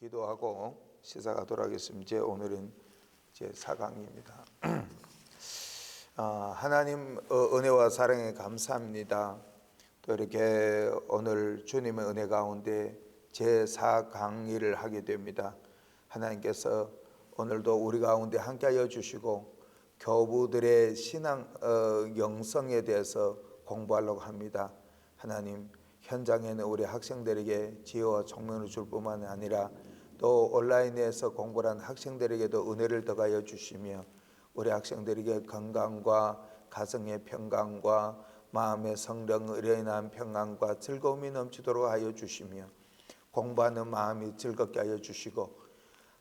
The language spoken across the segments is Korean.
기도하고 시작하도록 하겠습니다. 오늘은 제 4강입니다. 하나님 은혜와 사랑에 감사합니다. 또 이렇게 오늘 주님의 은혜 가운데 제 4강의를 하게 됩니다. 하나님께서 오늘도 우리 가운데 함께하여 주시고 교부들의 신앙 영성에 대해서 공부하려고 합니다. 하나님, 현장에는 우리 학생들에게 지혜와 총명을 줄 뿐만 아니라 또 온라인에서 공부를 한 학생들에게도 은혜를 더하여 주시며 우리 학생들에게 건강과 가정의 평강과 마음의 성령으로 인한 평강과 즐거움이 넘치도록 하여 주시며 공부하는 마음이 즐겁게 하여 주시고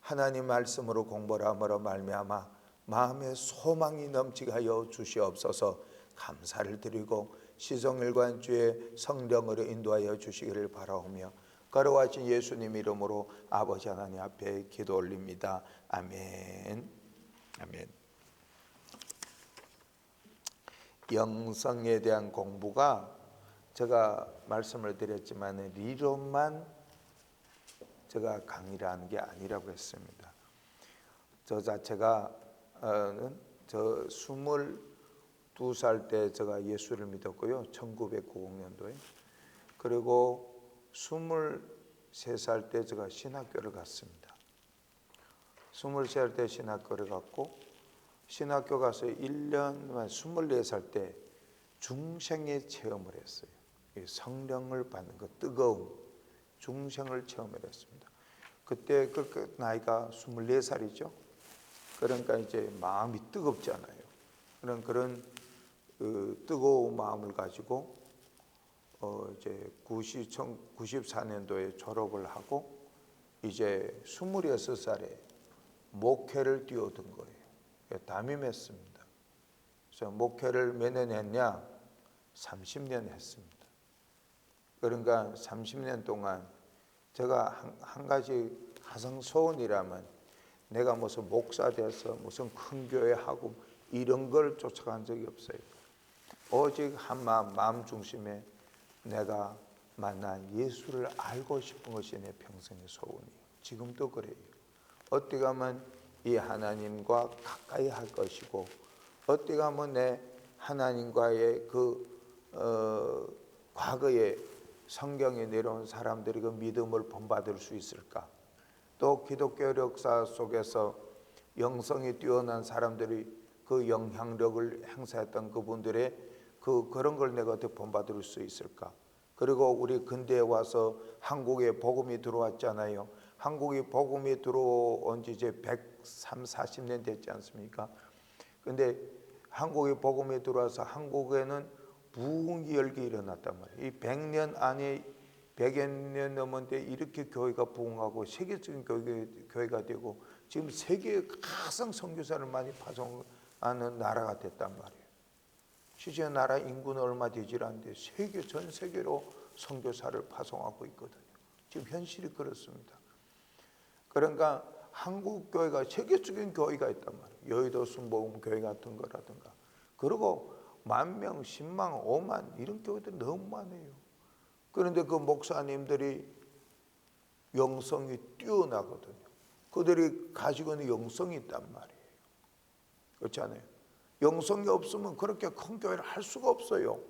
하나님 말씀으로 공부를 함으로 말미암아 마음의 소망이 넘치게 하여 주시옵소서. 감사를 드리고 시종일관주의 성령으로 인도하여 주시기를 바라오며 거룩하신 예수님 이름으로 아버지 하나님 앞에 기도 올립니다. 아멘. 아멘. 영성에 대한 공부가 제가 말씀을 드렸지만理論만 제가 강의를 하는 게 아니라고 했습니다. 저 자체가 저 22살 때 제가 예수를 믿었고요. 1990년도에. 그리고 23살 때 제가 신학교를 갔습니다. 23살 때 신학교를 갔고 신학교 가서 1년, 24살 때 중생의 체험을 했어요. 성령을 받는 그 뜨거움, 중생을 체험을 했습니다. 그때 그 나이가 24살이죠. 그러니까 이제 마음이 뜨겁잖아요. 그런 뜨거운 마음을 가지고 이제 94년도에 졸업을 하고 이제 26살에 목회를 뛰어든 거예요. 담임했습니다. 그래서 목회를 몇 년 했냐? 30년 했습니다. 그러니까 30년 동안 제가 한 가지 가장 소원이라면 내가 무슨 목사 돼서 무슨 큰 교회 하고 이런 걸 쫓아간 적이 없어요. 오직 한 마음 중심에 내가 만난 예수를 알고 싶은 것이 내 평생의 소원이에요. 지금도 그래요. 어떻게 하면 이 하나님과 가까이 할 것이고 어떻게 하면 내 하나님과의 과거에 성경에 내려온 사람들이 그 믿음을 본받을 수 있을까? 또 기독교 역사 속에서 영성이 뛰어난 사람들이 그 영향력을 행사했던 그분들의 그런 걸 내가 어떻게 본받을 수 있을까? 그리고 우리 근대에 와서 한국에 복음이 들어왔잖아요. 한국이 복음이 들어온 지 이제 130, 40년 됐지 않습니까? 근데 한국에 복음이 들어와서 한국에는 부흥이 열기 일어났단 말이에요. 이 100년 안에 100여 년 넘었는데 이렇게 교회가 부흥하고 세계적인 교회가 되고 지금 세계에 가장 선교사를 많이 파송하는 나라가 됐단 말이에요. 실제 나라 인구는 얼마 되질 않는데 전 세계로 선교사를 파송하고 있거든요. 지금 현실이 그렇습니다. 그러니까 한국 교회가 세계적인 교회가 있단 말이에요. 여의도 순복음 교회 같은 거라든가. 그리고 10,000명, 100,000, 50,000 이런 교회들이 너무 많아요. 그런데 그 목사님들이 영성이 뛰어나거든요. 그들이 가지고 있는 영성이 있단 말이에요. 그렇지 않아요? 영성이 없으면 그렇게 큰 교회를 할 수가 없어요.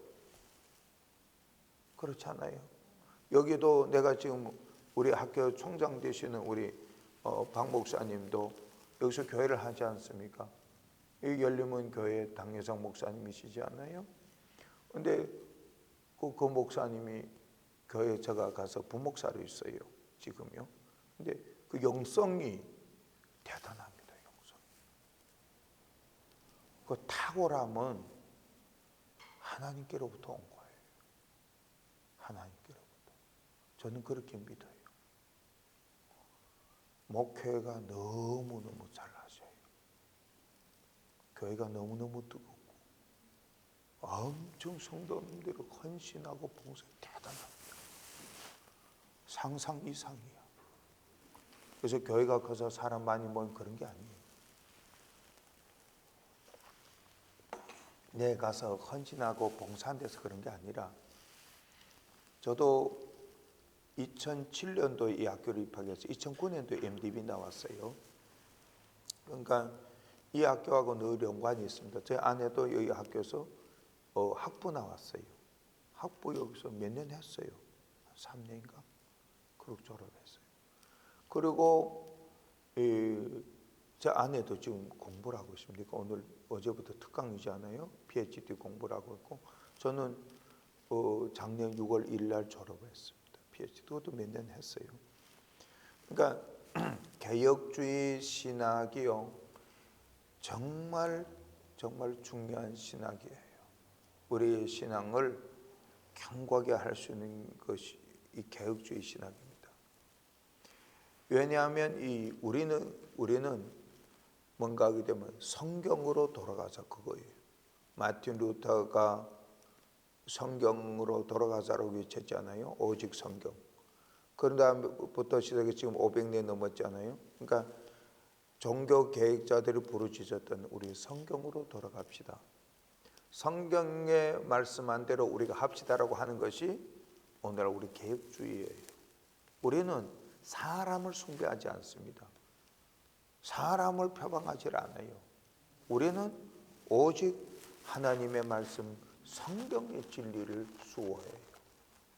그렇지 않아요? 여기도 내가 지금 우리 학교 총장 되시는 우리 박 목사님도 여기서 교회를 하지 않습니까? 이 열림은 교회 당여성 목사님이시지 않아요? 근데 그 목사님이 교회 제가 가서 부목사로 있어요. 지금요. 근데 그 영성이 대단합니다. 그 탁월함은 하나님께로부터 온 거예요. 하나님께로부터. 저는 그렇게 믿어요. 목회가 너무너무 잘하셔요. 교회가 너무너무 뜨겁고 엄청 성도님들이 헌신하고 봉사 대단합니다. 상상 이상이야. 그래서 교회가 커서 사람 많이 모이면 그런 게 아니에요. 내 가서 헌신하고 봉사한 데서 그런 게 아니라 저도 2007년도에 이 학교를 입학해서 2009년도에 MDB 나왔어요. 그러니까 이 학교하고 늘 연관이 있습니다. 제 아내도 여기 학교에서 학부 나왔어요. 학부 여기서 몇 년 했어요. 3년인가? 그렇게 졸업했어요. 그리고 제 아내도 지금 공부를 하고 있습니다. 오늘 어제부터 특강이잖아요. PhD 공부를 하고 있고, 저는 작년 6월 1일 날 졸업했습니다. PhD 그것도 몇 년 했어요. 그러니까 개혁주의 신학이요, 정말 중요한 신학이에요. 우리의 신앙을 견고하게 할 수 있는 것이 이 개혁주의 신학입니다. 왜냐하면 우리는 뭔가 하게 되면 성경으로 돌아가자, 그거예요. 마틴 루터가 성경으로 돌아가자라고 외쳤잖아요. 오직 성경. 그런 다음부터 시작해 지금 500년 넘었잖아요. 그러니까 종교 개혁자들이 부르짖었던 우리 성경으로 돌아갑시다. 성경의 말씀한 대로 우리가 합시다라고 하는 것이 오늘 우리 개혁주의예요. 우리는 사람을 숭배하지 않습니다. 사람을 표방하지 않아요. 우리는 오직 하나님의 말씀, 성경의 진리를 수호해요.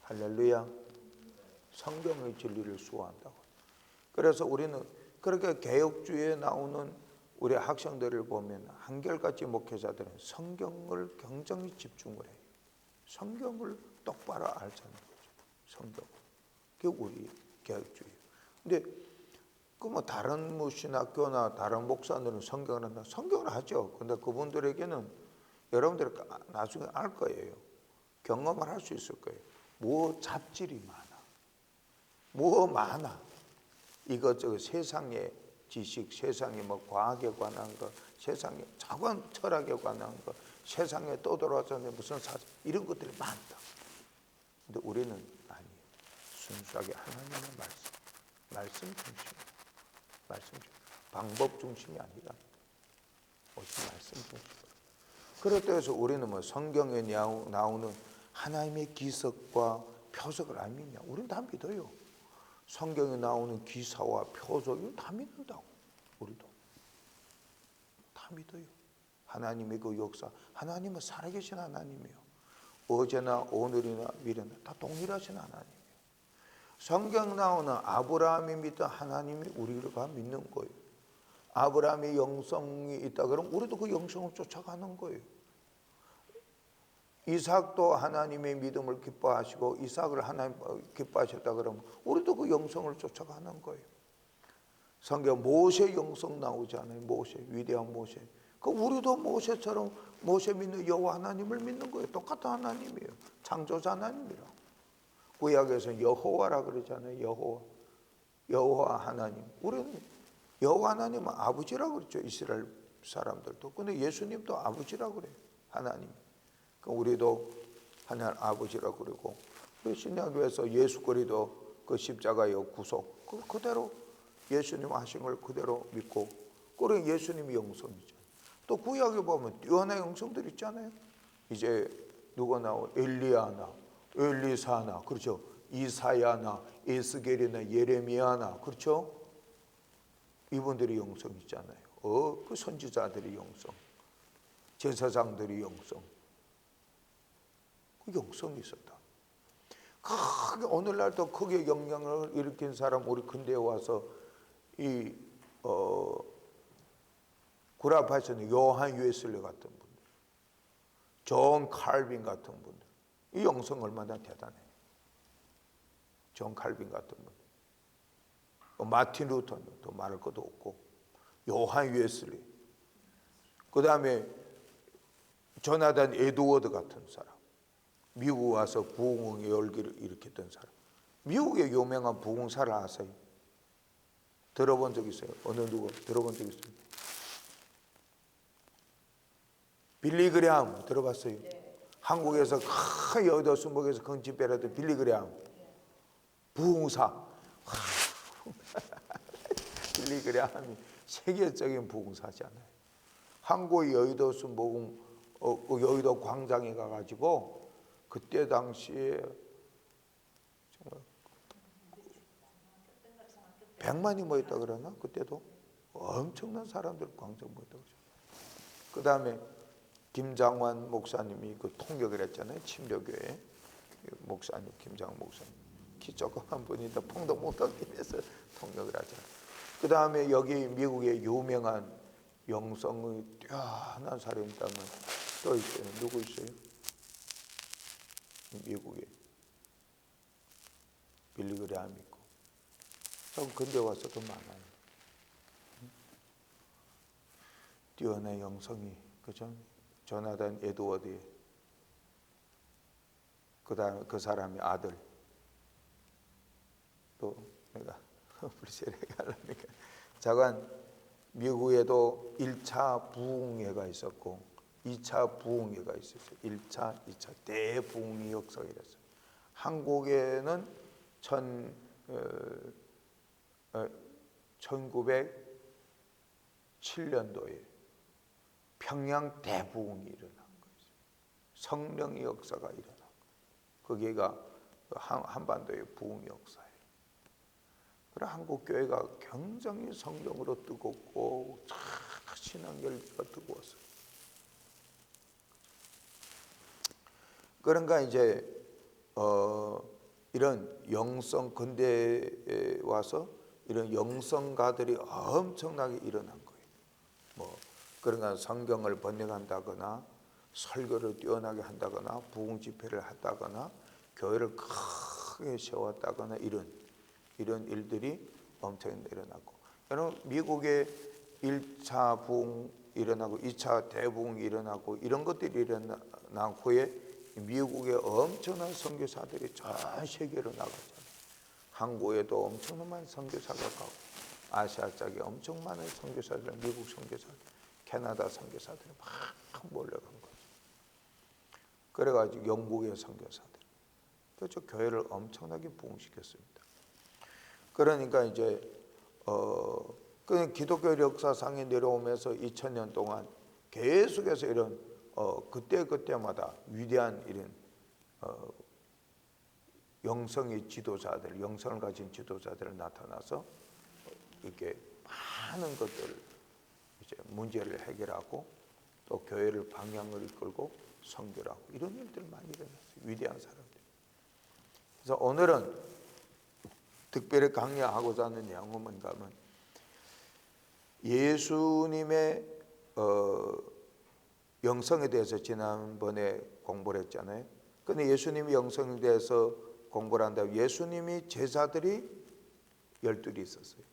할렐루야. 성경의 진리를 수호한다고. 그래서 우리는 그렇게 개혁주의에 나오는 우리 학생들을 보면 한결같이 목회자들은 성경을 굉장히 집중을 해요. 성경을 똑바로 알자는 거죠. 성경. 그게 우리 개혁주의예요. 근데 그 다른 신학교나 다른 목사들은 성경을 한다. 성경을 하죠. 근데 그분들에게는 여러분들이 나중에 알 거예요. 경험을 할 수 있을 거예요. 뭐 잡질이 많아. 이것저것 세상의 지식, 세상의 과학에 관한 것, 세상의 작은 철학에 관한 것, 세상에 떠돌아서는 무슨 사실 이런 것들이 많다. 근데 우리는 아니에요. 순수하게 하나님의 말씀 중심. 말씀 중심. 방법 중심이 아니라 오직 말씀 중심. 그렇다고 해서 우리는 성경에 나오는 하나님의 기석과 표적을 안 믿냐? 우리는 다 믿어요. 성경에 나오는 기사와 표적을 다 믿는다고. 우리도 다 믿어요. 하나님의 그 역사, 하나님은 살아계신 하나님이에요. 어제나 오늘이나 미래나 다 동일하신 하나님이에요. 성경 나오는 아브라함이 믿던 하나님이 우리가 믿는 거예요. 아브라함의 영성이 있다 그러면 우리도 그 영성을 쫓아가는 거예요. 이삭도 하나님의 믿음을 기뻐하시고 이삭을 하나님 기뻐하셨다 그러면 우리도 그 영성을 쫓아가는 거예요. 성경 모세 영성 나오잖아요. 모세, 위대한 모세. 그 우리도 모세처럼 모세 믿는 여호와 하나님을 믿는 거예요. 똑같은 하나님이에요. 창조자 하나님이라. 구약에서는 여호와라 그러잖아요. 여호와 하나님. 우리는 여호와 하나님은 아버지라고 그랬죠. 이스라엘 사람들도. 근데 예수님도 아버지라고 그래요. 하나님. 우리도 하나님 아버지라고 그러고, 신약교회에서 예수 그리스도 그 십자가의 구속 그대로 예수님 하신 걸 그대로 믿고, 그런 예수님이 영성이죠. 또 구약에 보면 뛰어난 영성들 있잖아요. 이제 누가 나오? 엘리야나 엘리사나, 그렇죠. 이사야나 에스겔이나 예레미야나, 그렇죠. 이분들이 영성 있잖아요. 그 선지자들이 영성, 제사장들이 영성, 그 영성이 있었다. 크게 오늘날도 크게 영향을 일으킨 사람, 우리 근대에 와서 구라파에서는 요한 웨슬리 같은 분들, 존 칼빈 같은 분들, 이 영성 얼마나 대단해. 존 칼빈 같은 분들, 마틴 루터는 더 말할 것도 없고, 요한 웨슬리, 그 다음에 조나단 에드워드 같은 사람, 미국 와서 부흥의 열기를 일으켰던 사람. 미국의 유명한 부흥사를 아세요? 들어본 적 있어요? 어느 누구 들어본 적 있어요? 빌리 그레함 들어봤어요? 네. 한국에서 큰 여의도 순복에서 큰 집회를 했던 빌리 그레함. 부흥사. 빌리 그레함이 세계적인 부흥사잖아요. 한국 여의도 순복음 여의도 광장에 가가지고 그때 당시에 정말 100만이 모였다 그러나 그때도 엄청난 사람들 광장 모였다 그러죠. 그 다음에 김장환 목사님이 그 통역을 했잖아요. 침례교회 목사님 김장환 목사님 키 조그만 분인데 펑덕 몽덕 뛰면서 통역을 하죠. 그 다음에 여기 미국의 유명한 영성의 뛰어난 사람이 있다면 또 있어요. 누구 있어요? 미국에 빌리그레함 있고 좀 근데 와서 더 많아요. 뛰어난 영성이 그죠? 조나단 에드워드 그다음 그 사람의 아들 또 내가 브리셀에가 하려니까 자관 미국에도 1차 부흥회가 있었고 2차 부흥회가 있었어요. 1차, 2차 대부흥이 역사가 일었어요. 한국에는 1907년도에 평양 대부흥이 일어난 거예요. 성령의 역사가 일어난 거예요. 거기가 한반도의 부흥 역사예요. 그래 한국 교회가 굉장히 성령으로 뜨겁고 신앙 열기가 뜨거웠어요. 그러니까 이제 이런 영성 근대에 와서 이런 영성가들이 엄청나게 일어난 거예요. 뭐 그러니까 성경을 번역한다거나 설교를 뛰어나게 한다거나 부흥 집회를 한다거나 교회를 크게 세웠다거나 이런 일들이 엄청 일어났고, 여러분 미국의 1차 부흥 일어나고 2차 대부흥이 일어나고 이런 것들이 일어난 후에 미국의 엄청난 선교사들이 전 세계로 나갔잖아요. 한국에도 엄청난 많은 선교사가 가고 아시아 쪽에 엄청 많은 선교사들, 미국 선교사들, 캐나다 선교사들이 막 몰려간 거죠. 그래가지고 영국의 선교사들, 그렇죠. 교회를 엄청나게 부흥시켰습니다. 그러니까 이제 그 기독교 역사상에 내려오면서 2000년 동안 계속해서 이런 그때마다 위대한 이런 영성의 지도자들, 영성을 가진 지도자들 나타나서 이렇게 많은 것들을 이제 문제를 해결하고 또 교회를 방향을 이끌고 선교하고 이런 일들 많이 일어났어요. 위대한 사람들. 그래서 오늘은 특별히 강조하고자 하는 내용은 뭔가 하면 예수님의 영성에 대해서 지난번에 공부를 했잖아요. 근데 예수님이 영성에 대해서 공부를 한다면 예수님이 제자들이 12이 있었어요.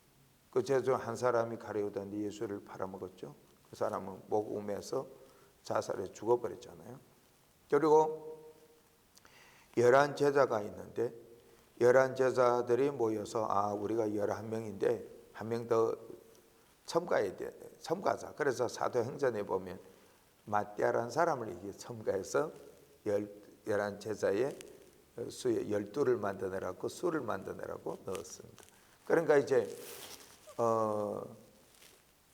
그 제자 중 한 사람이 가룟유다인데 예수를 팔아먹었죠. 그 사람은 목움에서 자살해 죽어버렸잖아요. 그리고 11 제자가 있는데 11 제자들이 모여서 우리가 11명인데 한 명 더 첨가하자. 그래서 사도행전에 보면 마띠아라는 사람을 이제 첨가해서 11 제자의 수에 12를 만드느라고 수를 만드느라고 넣었습니다. 그러니까 이제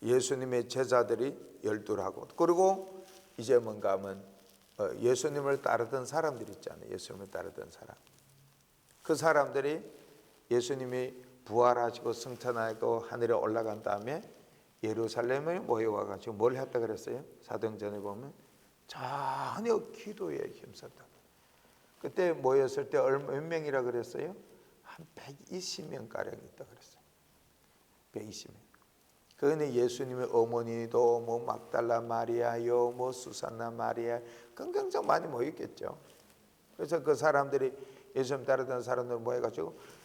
예수님의 제자들이 12하고 그리고 이제 뭔가 하면 예수님을 따르던 사람들이 있잖아요. 예수님을 따르던 사람. 그 사람들이 예수님이 부활하시고 승천하고 하늘에 올라간 다음에 예루살렘에 모여와가지고 뭘 했다 그랬어요? 사도행전에 보면 전혀 기도에 힘썼다. 그때 모였을 때 몇 명이라 그랬어요? 한 120명 가량 있다 그랬어요. 120명. 그런데 예수님의 어머니도 뭐 막달라 마리아요, 뭐 수산나 마리아, 굉장히 많이 모였겠죠. 그래서 그 사람들이 예수님 따르던 사람들 모여가지고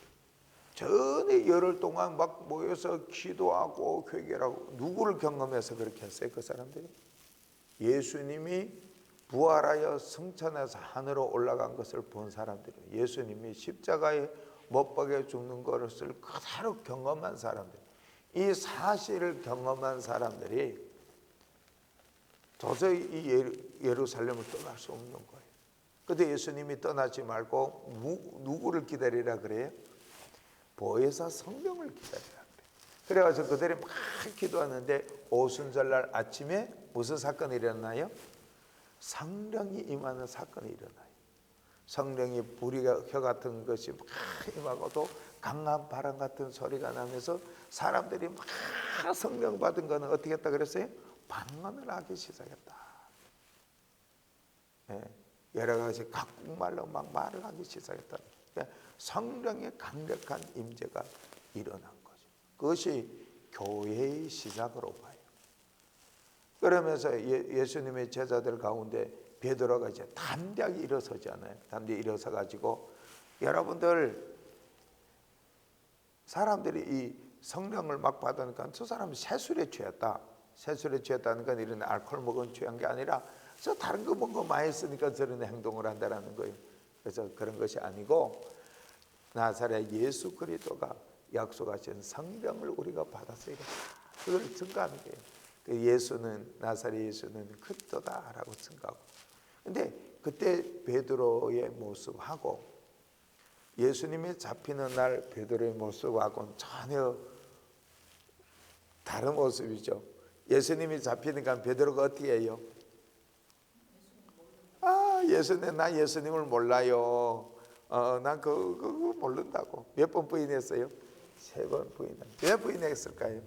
전에 열흘 동안 막 모여서 기도하고 회개하고 누구를 경험해서 그렇게 했어요? 그 사람들이 예수님이 부활하여 승천해서 하늘로 올라간 것을 본 사람들이에요. 예수님이 십자가에 못 박혀 죽는 것을 그대로 경험한 사람들, 이 사실을 경험한 사람들이 도저히 이 예루살렘을 떠날 수 없는 거예요. 그런데 예수님이 떠나지 말고 누구를 기다리라 그래요? 보혜사 성령을 기다리라 그래요. 그래가지고 그들이 막 기도하는데 오순절날 아침에 무슨 사건이 일어나요? 성령이 임하는 사건이 일어나요. 성령이 불이 혀 같은 것이 막 임하고도 강한 바람 같은 소리가 나면서 사람들이 막 성령 받은 거는 어떻게 했다 그랬어요? 방언을 하기 시작했다. 예, 여러 가지 각국말로 막 말을 하기 시작했다. 성령의 강력한 임재가 일어난 거죠. 그것이 교회의 시작으로 봐요. 그러면서 예수님의 제자들 가운데 베드로가 이제 담대하게 일어서잖아요. 담대하게 일어서 가지고 여러분들 사람들이 이 성령을 막 받으니까 저 사람은 세술에 취했다. 세술에 취했다는 건 이런 알코올 먹은 취한 게 아니라 저 다른 거 먹은 거 많이 쓰니까 저런 행동을 한다는 거예요. 그래서 그런 것이 아니고 나사렛 예수 그리스도가 약속하신 성령을 우리가 받았어야 된다. 그걸 증거하는 거예요. 그 예수는 나사렛 예수는 그리스도다라고 증거하고. 근데 그때 베드로의 모습하고 예수님이 잡히는 날 베드로의 모습하고는 전혀 다른 모습이죠. 예수님이 잡히니까 베드로가 어떻게 해요? 예수님, 나 예수님을 몰라요. 난 그거 모른다고. 몇 번 부인했어요? 3번 부인했어요. 왜 부인했을까요?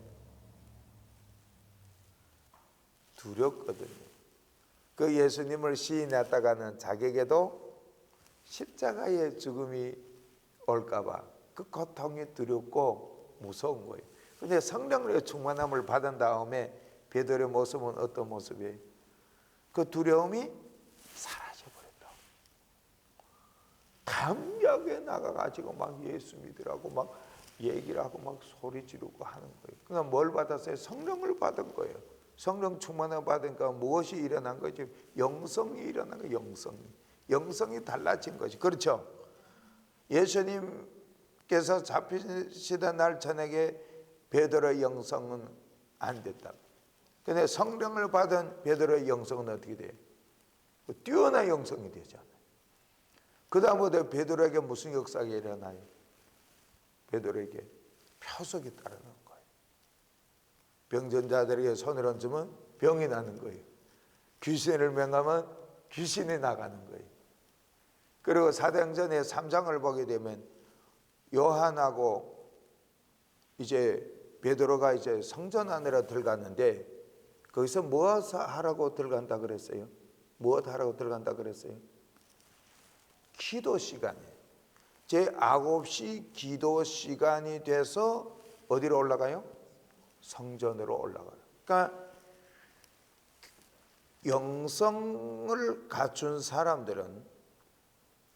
두렵거든요. 그 예수님을 시인했다가는 자기에게도 십자가의 죽음이 올까봐 그 고통이 두렵고 무서운 거예요. 근데 성령의 충만함을 받은 다음에 베드로의 모습은 어떤 모습이에요? 그 두려움이 사라져버렸다. 담대하게 나가가지고 막 예수 믿으라고 막 얘기를 하고 막 소리 지르고 하는 거예요. 그러니까 뭘 받았어요? 성령을 받은 거예요. 성령 충만함을 받으니까 무엇이 일어난 거지? 영성이 일어난 거예요. 영성이 달라진 거지. 그렇죠? 예수님께서 잡히시던 날 저녁에 베드로의 영성은 안 됐다. 근데 성령을 받은 베드로의 영성은 어떻게 돼요? 뛰어난 영성이 되잖아요. 그 다음부터 베드로에게 무슨 역사가 일어나요? 베드로에게 표적이 따르는 거예요. 병든 자들에게 손을 얹으면 병이 나는 거예요. 귀신을 명하면 귀신이 나가는 거예요. 그리고 사도행전의 3장을 보게 되면 요한하고 이제 베드로가 이제 성전 안으로 들어갔는데 거기서 무엇 하라고 들어간다 그랬어요? 무엇 하라고 들어간다 그랬어요? 기도 시간이에요. 제 9시 기도 시간이 돼서 어디로 올라가요? 성전으로 올라가요. 그러니까 영성을 갖춘 사람들은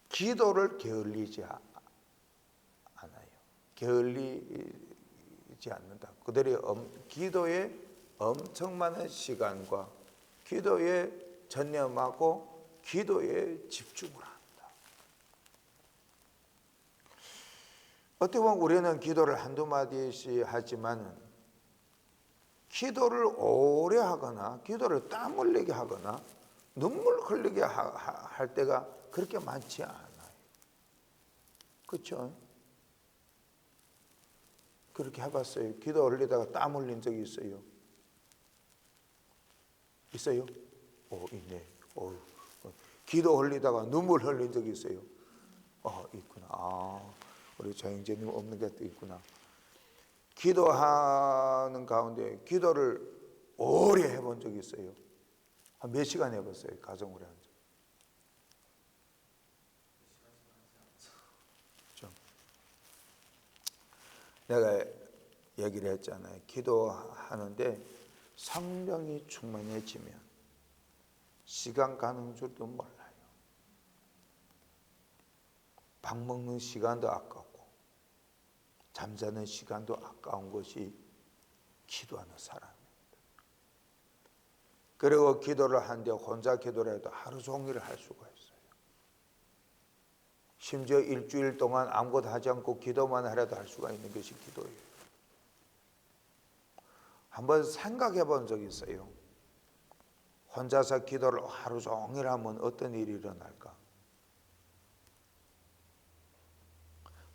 기도를 게을리지 않아요. 게을리지 않는다. 그들이 기도에 엄청 많은 시간과 기도에 전념하고 기도에 집중을 한다. 어떻게 보면 우리는 기도를 한두 마디씩 하지만 기도를 오래 하거나 기도를 땀 흘리게 하거나 눈물 흘리게 할 때가 그렇게 많지 않아요. 그렇죠? 그렇게 해봤어요? 기도 흘리다가 땀 흘린 적이 있어요? 있어요? 있네. 기도 흘리다가 눈물 흘린 적이 있어요? 있구나. 우리 조영재님 없는 게 또 있구나. 기도하는 가운데 기도를 오래 해본 적이 있어요? 한 몇 시간 해봤어요? 가정으로 한 적. 내가 얘기를 했잖아요. 기도하는데 성령이 충만해지면 시간 가는 줄도 몰라요. 밥 먹는 시간도 아깝고 잠자는 시간도 아까운 것이 기도하는 사람입니다. 그리고 기도를 하는데 혼자 기도를 해도 하루 종일 할 수가 있어요. 심지어 일주일 동안 아무것도 하지 않고 기도만 하려도 할 수가 있는 것이 기도예요. 한번 생각해 본 적이 있어요. 혼자서 기도를 하루 종일 하면 어떤 일이 일어날까?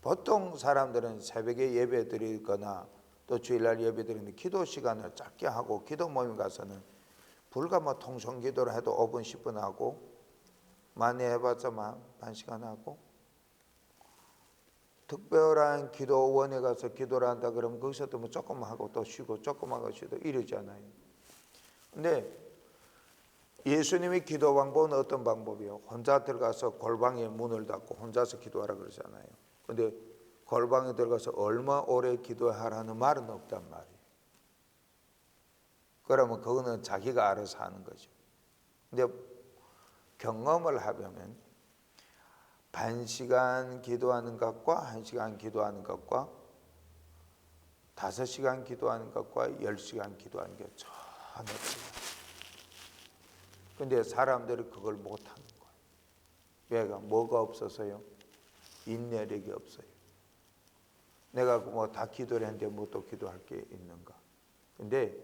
보통 사람들은 새벽에 예배 드리거나 또 주일날 예배 드리는데 기도 시간을 짧게 하고 기도 모임 가서는 불과 통성 기도를 해도 5분 10분 하고 많이 해봤자 반 시간 하고, 특별한 기도원에 가서 기도를 한다 그러면 거기서도 뭐 조금 하고 또 쉬고 조금 하고 쉬고 이러잖아요. 근데 예수님이 기도 방법은 어떤 방법이요? 혼자 들어가서 골방에 문을 닫고 혼자서 기도하라 그러잖아요. 근데 골방에 들어가서 얼마 오래 기도하라는 말은 없단 말이에요. 그러면 그거는 자기가 알아서 하는 거죠. 근데 경험을 하려면 반 시간 기도하는 것과 1시간 기도하는 것과 5시간 기도하는 것과 10시간 기도하는 게 전혀 틀려요. 근데 사람들이 그걸 못하는 거예요. 왜가? 뭐가 없어서요? 인내력이 없어요. 내가 뭐 다 기도를 했는데 뭐 또 기도할 게 있는가? 근데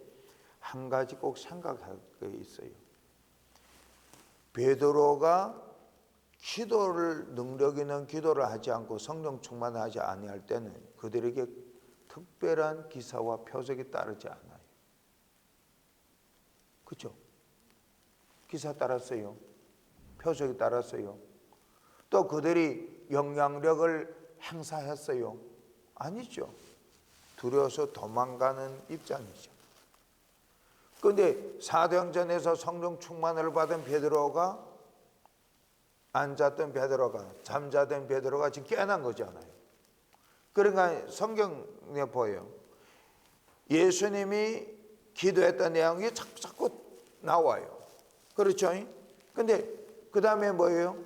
한 가지 꼭 생각할 게 있어요. 베드로가 기도를 능력 있는 기도를 하지 않고 성령 충만을 하지 아니할 때는 그들에게 특별한 기사와 표적이 따르지 않아요. 그렇죠? 기사 따랐어요. 표적이 따랐어요. 또 그들이 영향력을 행사했어요. 아니죠. 두려워서 도망가는 입장이죠. 그런데 사도행전에서 성령 충만을 받은 베드로가 앉았던 베드로가 잠자던 베드로가 지금 깨어난 거잖아요. 그러니까 성경에 보여요. 예수님이 기도했던 내용이 자꾸 나와요. 그렇죠? 근데 그 다음에 뭐예요?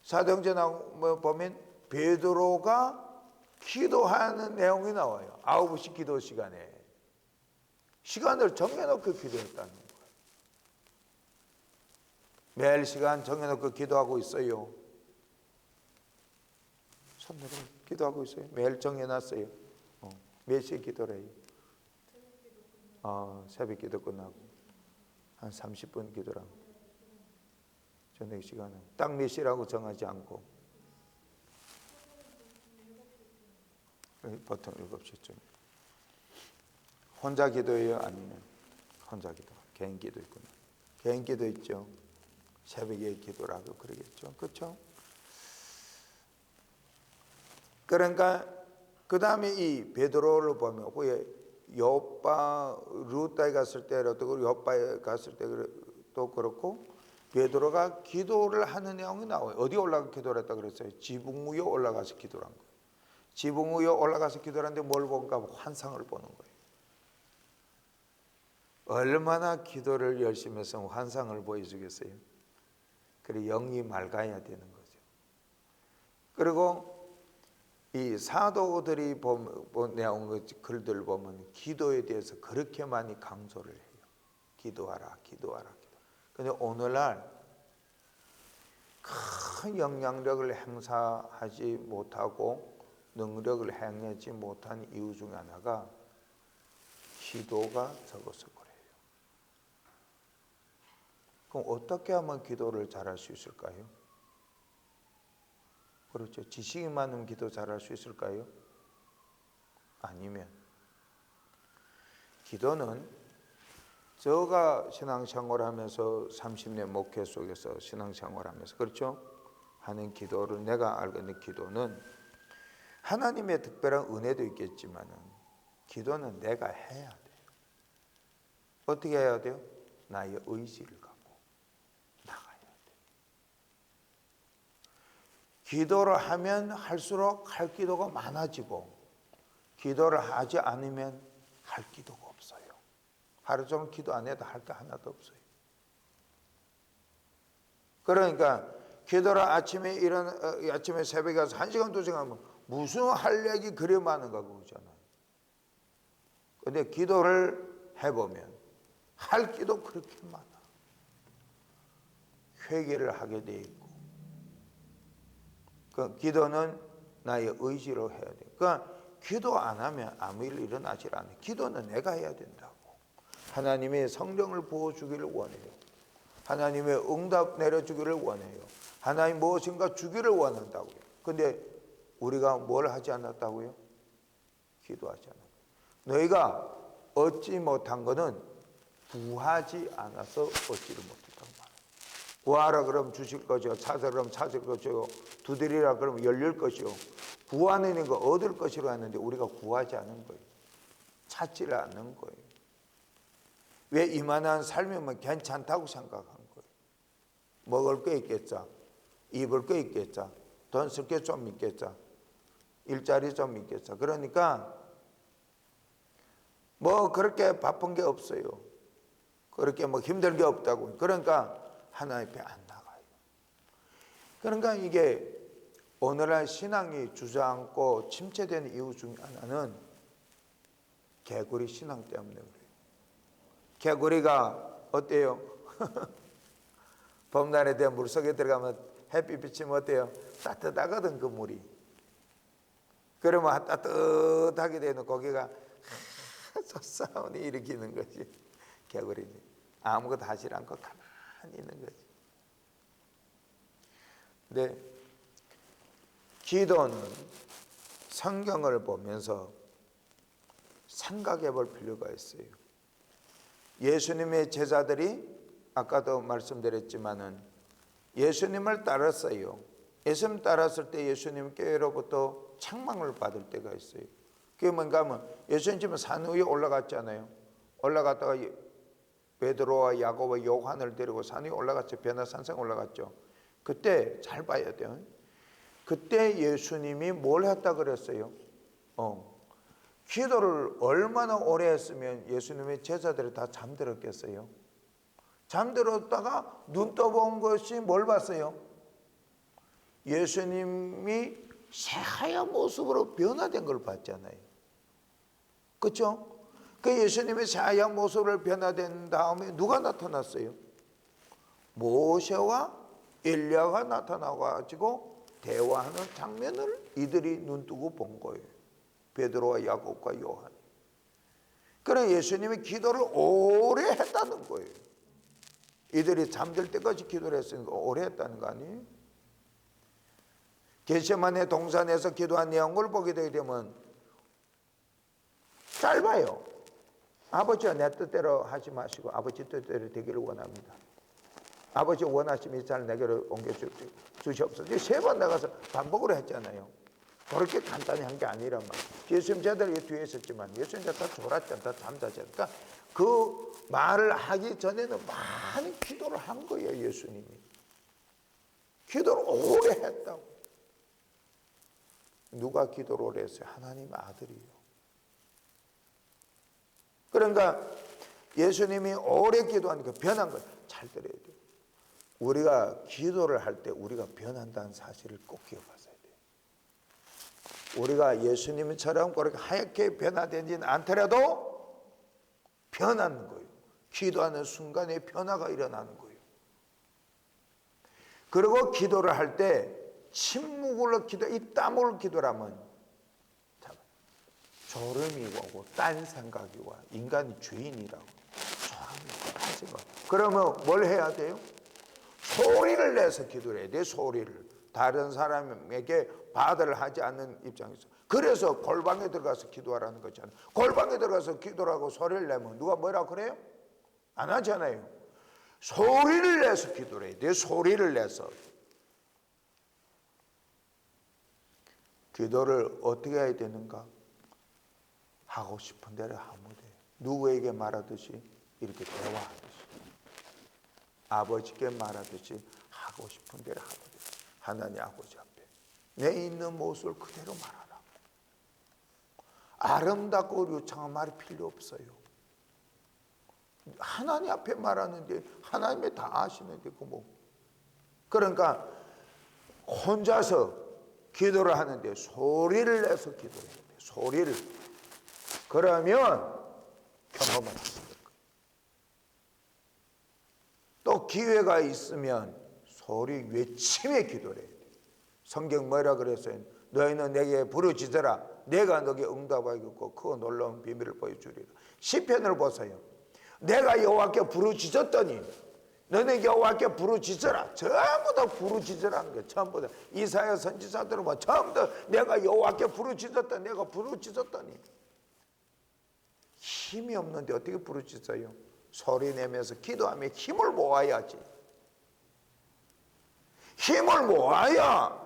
사도행전 보면 베드로가 기도하는 내용이 나와요. 9시 기도 시간에. 시간을 정해놓고 기도했다는 거예요. 매일 시간 정해놓고 기도하고 있어요. 손들어 기도하고 있어요. 매일 정해놨어요. 몇 시에 기도를 해요? 새벽 기도 끝나고 한 30분 기도를 합니다. 저녁 시간은 딱 몇 시라고 정하지 않고 보통 7시쯤. 혼자 기도해요? 아니면 혼자 기도? 개인 기도 있구나. 개인 기도 있죠. 새벽에 기도를 하고 그러겠죠. 그렇죠? 그러니까 그 다음에 이 베드로를 보면 후에 요빠 루타에 갔을 때도 요빠에 갔을 때도 그렇고 베드로가 기도를 하는 내용이 나와요. 어디 올라가 기도를 했다 그랬어요? 지붕 위에 올라가서 기도를 한 거예요. 지붕 위에 올라가서 기도를 하는데 뭘 본가? 환상을 보는 거예요. 얼마나 기도를 열심히 해서 환상을 보여주겠어요? 그래 영이 맑아야 되는 거죠. 그리고 이 사도들이 본 내용 글들 보면 기도에 대해서 그렇게 많이 강조를 해요. 기도하라, 기도하라, 기도. 근데 오늘날 큰 영향력을 행사하지 못하고 능력을 행하지 못한 이유 중에 하나가 기도가 적어서 그래요. 그럼 어떻게 하면 기도를 잘할 수 있을까요? 그렇죠. 지식이 많으면 기도 잘할 수 있을까요? 아니면 기도는 제가 신앙생활하면서 30년 목회 속에서 신앙생활하면서 그렇죠? 하는 기도를 내가 알고 있는 기도는 하나님의 특별한 은혜도 있겠지만은 기도는 내가 해야 돼요. 어떻게 해야 돼요? 나의 의지를 갖고 나가야 돼요. 기도를 하면 할수록 할 기도가 많아지고 기도를 하지 않으면 할 기도가 없어요. 하루 종일 기도 안 해도 할 게 하나도 없어요. 그러니까 기도를 아침에 아침에 새벽에 가서 1시간 2시간 하면 무슨 할 얘기 그리 많은가 그러잖아요. 근데 기도를 해보면 할 기도 그렇게 많아. 회개를 하게 돼 있고 그 기도는 나의 의지로 해야 돼. 그러니까 기도 안 하면 아무 일 일어나질 않아요. 기도는 내가 해야 된다고. 하나님의 성령을 부어주기를 원해요. 하나님의 응답 내려주기를 원해요. 하나님 무엇인가 주기를 원한다고요. 근데 우리가 뭘 하지 않았다고요? 기도하지 않았다고. 너희가 얻지 못한 것은 구하지 않아서 얻지를 못했다고 말해요. 구하라 그러면 주실 것이요, 찾으라 그러면 찾을 것이요, 두드리라 그러면 열릴 것이요. 구하는 거 얻을 것이로 하는데 우리가 구하지 않은 거예요. 찾지를 않는 거예요. 왜 이만한 삶이면 괜찮다고 생각한 거예요. 먹을 거 있겠자, 입을 거 있겠자, 돈 쓸 게 좀 있겠자, 일자리 좀 있겠자. 그러니까 뭐 그렇게 바쁜 게 없어요. 그렇게 뭐 힘든 게 없다고. 그러니까 하나님 앞에 안 나가요. 그러니까 이게 오늘날 신앙이 주저앉고 침체되는 이유 중 하나는 개구리 신앙 때문에 그래요. 개구리가 어때요? 봄날에 되면 물속에 들어가면 햇빛 비치면 어때요? 따뜻하거든 그 물이. 그러면 따뜻하게 되는 고기가 싸움이 일으키는 거지. 개구리지. 아무것도 하지 않고 가만히 있는 거지. 근데 기도는 성경을 보면서 생각해 볼 필요가 있어요. 예수님의 제자들이 아까도 말씀드렸지만은 예수님을 따랐어요. 예수님 따랐을 때 예수님께로부터 책망을 받을 때가 있어요. 그게 뭔가 하면 예수님 집은 산 위에 올라갔잖아요. 올라갔다가 베드로와 야고보와 요한을 데리고 산 위에 올라갔죠. 변화산성 올라갔죠. 그때 잘 봐야 돼요. 그때 예수님이 뭘 했다 그랬어요? 기도를 얼마나 오래 했으면 예수님의 제자들이 다 잠들었겠어요? 잠들었다가 눈 떠본 것이 뭘 봤어요? 예수님이 새하얀 모습으로 변화된 걸 봤잖아요. 그렇죠? 그 예수님의 새하얀 모습으로 변화된 다음에 누가 나타났어요? 모세와 엘리야가 나타나가지고 대화하는 장면을 이들이 눈뜨고 본 거예요. 베드로와 야곱과 요한이. 그래 예수님이 기도를 오래 했다는 거예요. 이들이 잠들 때까지 기도를 했으니까 오래 했다는 거 아니에요? 겟세마네 동산에서 기도한 내용을 보게 되게 되면 짧아요. 아버지와 내 뜻대로 하지 마시고 아버지 뜻대로 되기를 원합니다. 아버지 원하심이 잘 내게로 옮겨주시옵소서. 3번 나가서 반복으로 했잖아요. 그렇게 간단히 한 게 아니란 말이에요. 예수님 제자들이 뒤에 있었지만 예수님 다 졸았잖아. 다 잠자잖아. 그러니까 그 말을 하기 전에는 많은 기도를 한 거예요. 예수님이. 기도를 오래 했다고. 누가 기도를 오래 했어요? 하나님 아들이요. 그러니까 예수님이 오래 기도하니까 변한 거예요. 잘 들어야 돼요. 우리가 기도를 할 때 우리가 변한다는 사실을 꼭 기억하세요. 우리가 예수님처럼 그렇게 하얗게 변화되지는 않더라도 변하는 거예요. 기도하는 순간에 변화가 일어나는 거예요. 그리고 기도를 할 때 침묵으로 기도, 입다물고 기도를 하면 졸음이 오고 딴 생각이 와. 인간이 죄인이라고. 졸음이 하지 마. 그러면 뭘 해야 돼요? 소리를 내서 기도를 해야 돼. 소리를. 다른 사람에게 받을 하지 않는 입장에서. 그래서 골방에 들어가서 기도하라는 거잖아요. 골방에 들어가서 기도하고 소리를 내면 누가 뭐라 그래요? 안 하잖아요. 소리를 내서 기도를 해야 돼. 소리를 내서. 기도를 어떻게 해야 되는가? 하고 싶은 대로 하면 돼. 누구에게 말하듯이 이렇게 대화하듯이. 아버지께 말하듯이 하고 싶은 대로 하면 돼. 하나님 아버지 앞에 내 있는 모습을 그대로 말하라. 아름답고 유창한 말이 필요 없어요. 하나님 앞에 말하는데 하나님이 다 아시는데 그 뭐. 그러니까 혼자서 기도를 하는데 소리를 내서 기도해야 돼. 소리를. 그러면 경험을 하시는 거예요. 또 기회가 있으면 소리 외침에 기도를 해야 돼. 성경 뭐라 그랬어요? 너희는 내게 부르짖으라. 내가 너에게 응답하겠고 그 놀라운 비밀을 보여주리라. 시편을 보세요. 내가 여호와께 부르짖었더니 너는 여호와께 부르짖으라. 전부 다 부르짖으라는 거예요. 전부 다. 이사야 선지자들은 뭐 전부 다 내가 여호와께 부르짖었더니 내가 부르짖었더니. 힘이 없는데 어떻게 부르짖어요? 소리 내면서 기도하며 힘을 모아야지. 힘을 모아야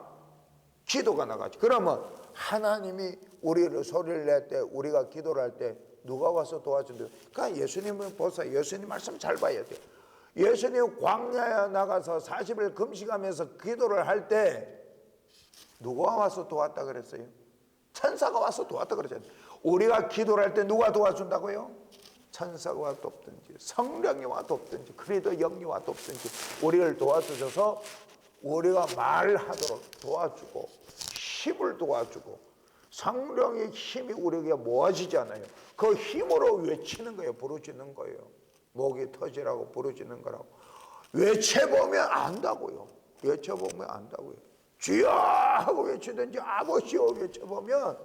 기도가 나가지. 그러면 하나님이 우리를 소리를 낼 때, 우리가 기도를 할 때 누가 와서 도와준대요? 그러니까 예수님을 보세요. 예수님 말씀 잘 봐야 돼요. 예수님 광야에 나가서 40일 금식하면서 기도를 할 때 누가 와서 도왔다 그랬어요? 천사가 와서 도왔다 그랬잖아요. 우리가 기도를 할 때 누가 도와준다고요? 천사가 와 돕든지 성령이 와 돕든지 그리도 영이 와 돕든지 우리를 도와주셔서 우리가 말하도록 도와주고 힘을 도와주고, 성령의 힘이 우리에게 모아지잖아요. 그 힘으로 외치는 거예요. 부르짖는 거예요. 목이 터지라고 부르짖는 거라고. 외쳐보면 안다고요. 외쳐보면 안다고요. 주여 하고 외치든지 아버지여 외쳐보면,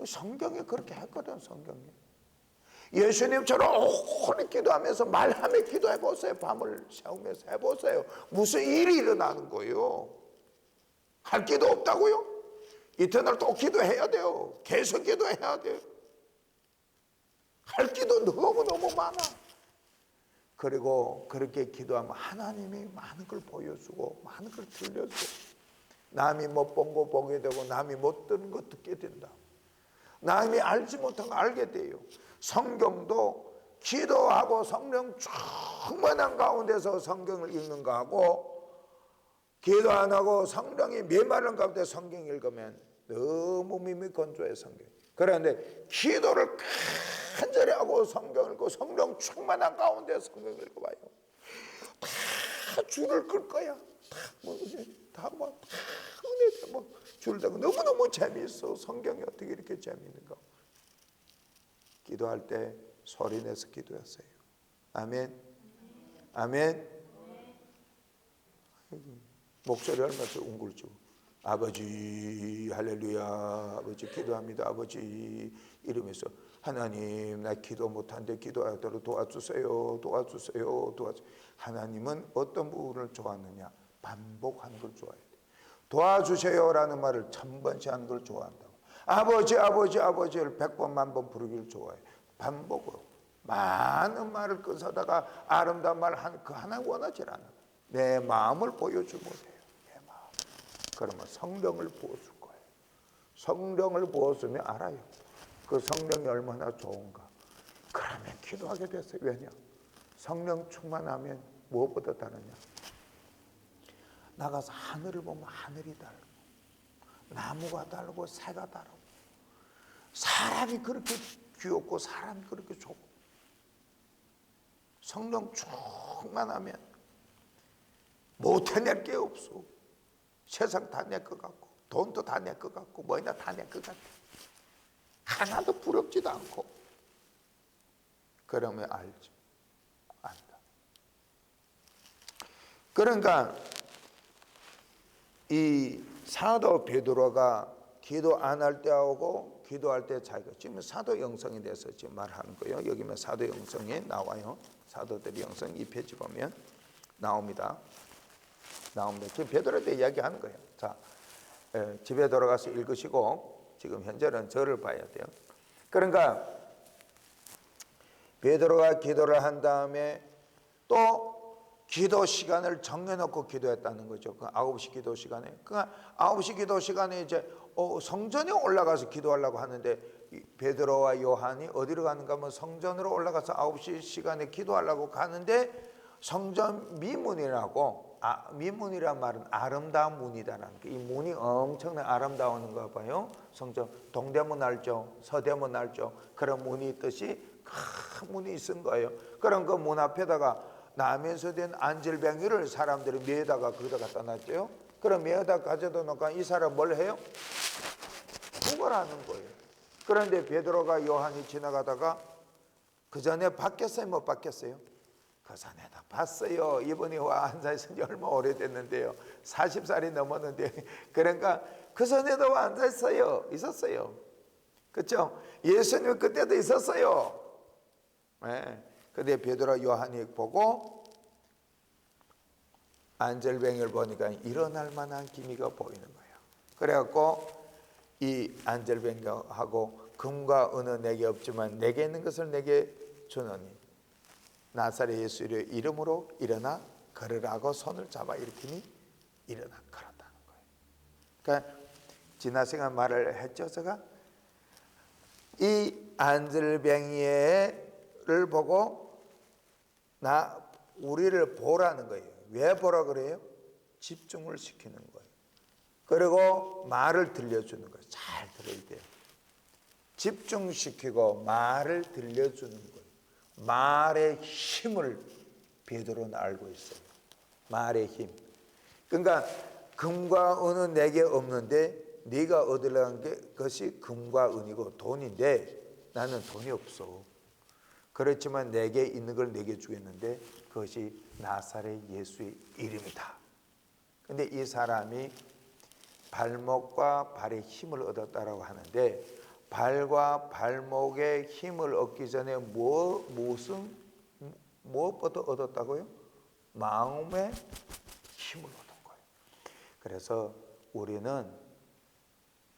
성경에 그렇게 했거든. 성경에 예수님처럼 오래 기도하면서 말하며 기도해보세요. 밤을 새우면서 해보세요. 무슨 일이 일어나는 거예요? 할 기도 없다고요? 이튿날 또 기도해야 돼요. 계속 기도해야 돼요. 할 기도 너무너무 많아. 그리고 그렇게 기도하면 하나님이 많은 걸 보여주고 많은 걸 들려주고, 남이 못 본 거 보게 되고 남이 못 듣는 거 듣게 된다. 남이 알지 못한 거 알게 돼요. 성경도 기도하고 성령 충만한 가운데서 성경을 읽는 거하고, 기도 안 하고 성령이 메마른 가운데 성경 읽으면 너무 몸이 건조해. 성경. 그런데 기도를 간절히 하고 성경 읽고 성령 충만한 가운데 성경 읽어봐요. 다 줄을 끌 거야. 다뭐 은혜 뭐 줄을 대고 너무너무 재미있어. 성경이 어떻게 이렇게 재미있는가. 기도할 때 소리 내서 기도했어요. 아멘. 아멘. 목소리 얼마나 웅글죠. 아버지 할렐루야, 아버지 기도합니다. 아버지 이러면서 하나님 나 기도 못한데 기도하도록 도와주세요. 도와주세요. 도와주세요. 하나님은 어떤 부분을 좋아하느냐? 반복하는 걸 좋아해요. 도와주세요라는 말을 1000번씩 하는 걸 좋아한다고. 아버지 아버지 아버지를 100번 만번 부르기를 좋아해요. 반복으로 많은 말을 끄서다가 아름다운 말 그 하나 원하질 않아. 내 마음을 보여주면 돼요. 내 마음. 그러면 성령을 부어줄 거예요. 성령을 부어주면 알아요. 그 성령이 얼마나 좋은가. 그러면 기도하게 됐어요. 왜냐? 성령 충만하면 무엇보다 다르냐? 나가서 하늘을 보면 하늘이 다르고 나무가 다르고 새가 다르고 사람이 그렇게 귀엽고 사람이 그렇게 좋고, 성령 충만하면 못 해낼 게 없어. 세상 다 내 것 같고 돈도 다 내 것 같고 뭐나 다 내 것 같아. 하나도 부럽지도 않고. 그러면 알죠. 안다. 그러니까 이 사도 베드로가 기도 안 할 때하고 기도할 때 차이가, 지금 사도 영성에 대해서 지금 말하는 거예요. 여기면 사도 영성에 나와요. 사도들의 영성 2페이지 보면 나옵니다. 지금 베드로에 대해 이야기하는 거예요. 자, 집에 돌아가서 읽으시고 지금 현재는 저를 봐야 돼요. 그러니까 베드로가 기도를 한 다음에 또 기도 시간을 정해놓고 기도했다는 거죠. 그 9시 기도 시간에. 그러니까 9시 기도 시간에 이제 성전에 올라가서 기도하려고 하는데, 베드로와 요한이 어디로 가는가 하면 성전으로 올라가서 9시 시간에 기도하려고 가는데, 성전 미문이라고, 미문이란 말은 아름다운 문이다라는 게, 이 문이 엄청나게 아름다운가 봐요. 성전 동대문 알죠? 서대문 알죠? 그런 문이 있듯이 큰 문이 있은 거예요. 그럼 그 문 앞에다가 나면서 된 안질뱅이를 사람들이 매다가 거기다 갖다 놨죠. 그럼 매다 가져다 놓고 이 사람 뭘 해요? 구걸하는 거예요. 그런데 베드로가 요한이 지나가다가 그 전에 봤겠어요? 못 봤겠어요? 그 전에 다 봤어요. 이분이 와 앉아있은 지 얼마 오래됐는데요. 40살이 넘었는데. 그러니까 그 전에도 와 앉아있어요. 있었어요. 그렇죠? 예수님 그때도 있었어요. 네. 근데 베드로 요한이 보고 안젤뱅이를 보니까 일어날 만한 기미가 보이는 거예요. 그래갖고 이 안젤뱅이하고 금과 은은 내게 없지만 내게 있는 것을 내게 주노니 나사렛 예수의 이름으로 일어나 걸으라고 손을 잡아 일으키니 일어나 걸었다는 거예요. 그러니까 지난 시간 말을 했죠. 제가 이 안절뱅이를 보고 우리를 보라는 거예요. 왜 보라 그래요? 집중을 시키는 거예요. 그리고 말을 들려주는 거예요. 잘 들어야 돼요. 집중시키고 말을 들려주는 거예요. 말의 힘을 베드로는 알고 있어요. 말의 힘. 그러니까 금과 은은 내게 없는데 네가 얻으려는 것이 금과 은이고 돈인데 나는 돈이 없어. 그렇지만 내게 있는 걸 내게 주겠는데 그것이 나사렛 예수의 이름이다. 근데 이 사람이 발목과 발의 힘을 얻었다라고 하는데 발과 발목의 힘을 얻기 전에 무엇부터 얻었다고요? 마음의 힘을 얻은 거예요. 그래서 우리는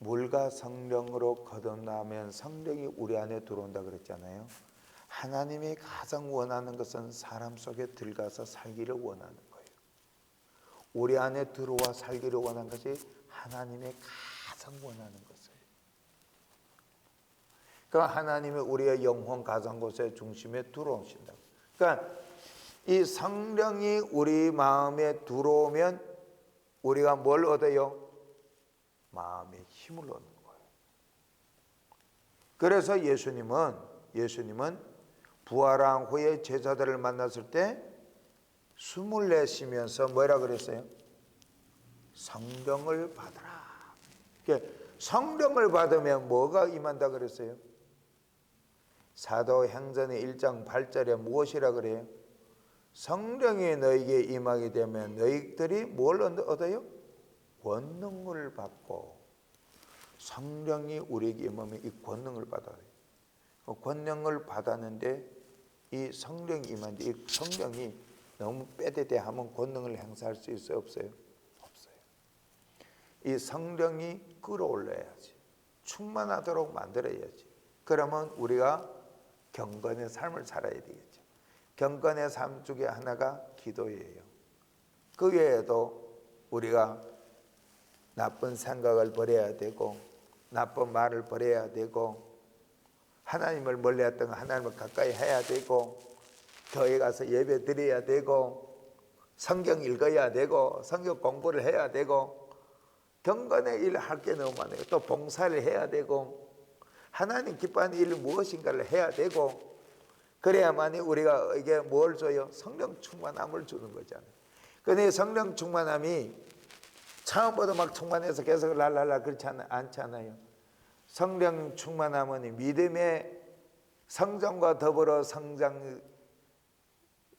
물과 성령으로 거듭나면 성령이 우리 안에 들어온다 그랬잖아요. 하나님이 가장 원하는 것은 사람 속에 들어가서 살기를 원하는 거예요. 우리 안에 들어와 살기를 원하는 것이 하나님의 가장 원하는 것이에요. 그러니까 하나님이 우리의 영혼 가장 곳의 중심에 들어오신다. 그러니까 이 성령이 우리 마음에 들어오면 우리가 뭘 얻어요? 마음의 힘을 얻는 거예요. 그래서 예수님은 부활한 후에 제자들을 만났을 때 숨을 내쉬면서 뭐라 그랬어요? 성령을 받으라. 성령을 받으면 뭐가 임한다 그랬어요? 사도행전의 1장 8절에 무엇이라 그래요? 성령이 너에게 임하게 되면 너희들이 뭘 얻어요? 권능을 받고. 성령이 우리에게 임하면 이 권능을 받아요. 권능을 받았는데 이 성령이 임하는데 이 성령이 너무 빼대대하면 권능을 행사할 수 있어요? 없어요? 없어요. 이 성령이 끌어올려야지. 충만하도록 만들어야지. 그러면 우리가 경건의 삶을 살아야 되겠죠. 경건의 삶 중에 하나가 기도예요. 그 외에도 우리가 나쁜 생각을 버려야 되고 나쁜 말을 버려야 되고 하나님을 멀리했던 하나님을 가까이 해야 되고 교회 가서 예배 드려야 되고 성경 읽어야 되고 성경 공부를 해야 되고 경건의 일을 할 게 너무 많아요. 또 봉사를 해야 되고 하나님 기뻐하는 일 무엇인가를 해야 되고 그래야만이 우리가 이게 뭘 줘요? 성령 충만함을 주는 거잖아요. 근데 성령 충만함이 처음부터 막 충만해서 계속 랄랄라 그렇지 않잖아요. 성령 충만함은 믿음의 성장과 더불어 성장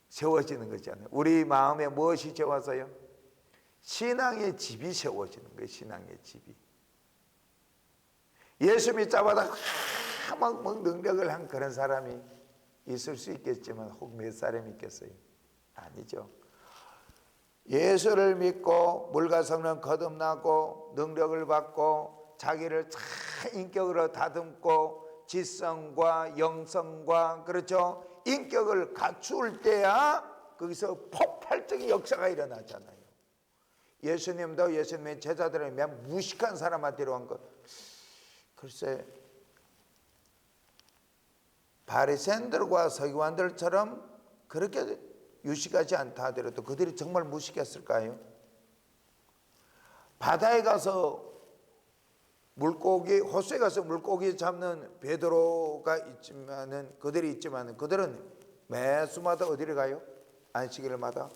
세워지는 거잖아요. 우리 마음에 무엇이 세워서요? 신앙의 집이 세워지는 거예요. 신앙의 집이. 예수 믿자마자 막 능력을 한 그런 사람이 있을 수 있겠지만 혹 몇 사람이 있겠어요? 아니죠. 예수를 믿고 물과 성령 거듭나고 능력을 받고 자기를 참 인격으로 다듬고 지성과 영성과 그렇죠? 인격을 갖출 때야 거기서 폭발적인 역사가 일어나잖아요. 예수님도 예수님의 제자들은 그냥 무식한 사람한테로 한 것. 글쎄 바리새인들과 서기관들처럼 그렇게 유식하지 않다 하더라도 그들이 정말 무식했을까요? 바다에 가서 호수에 가서 물고기 잡는 베드로가 있지만은 그들은 매수마다 어디를 가요? 안식일마다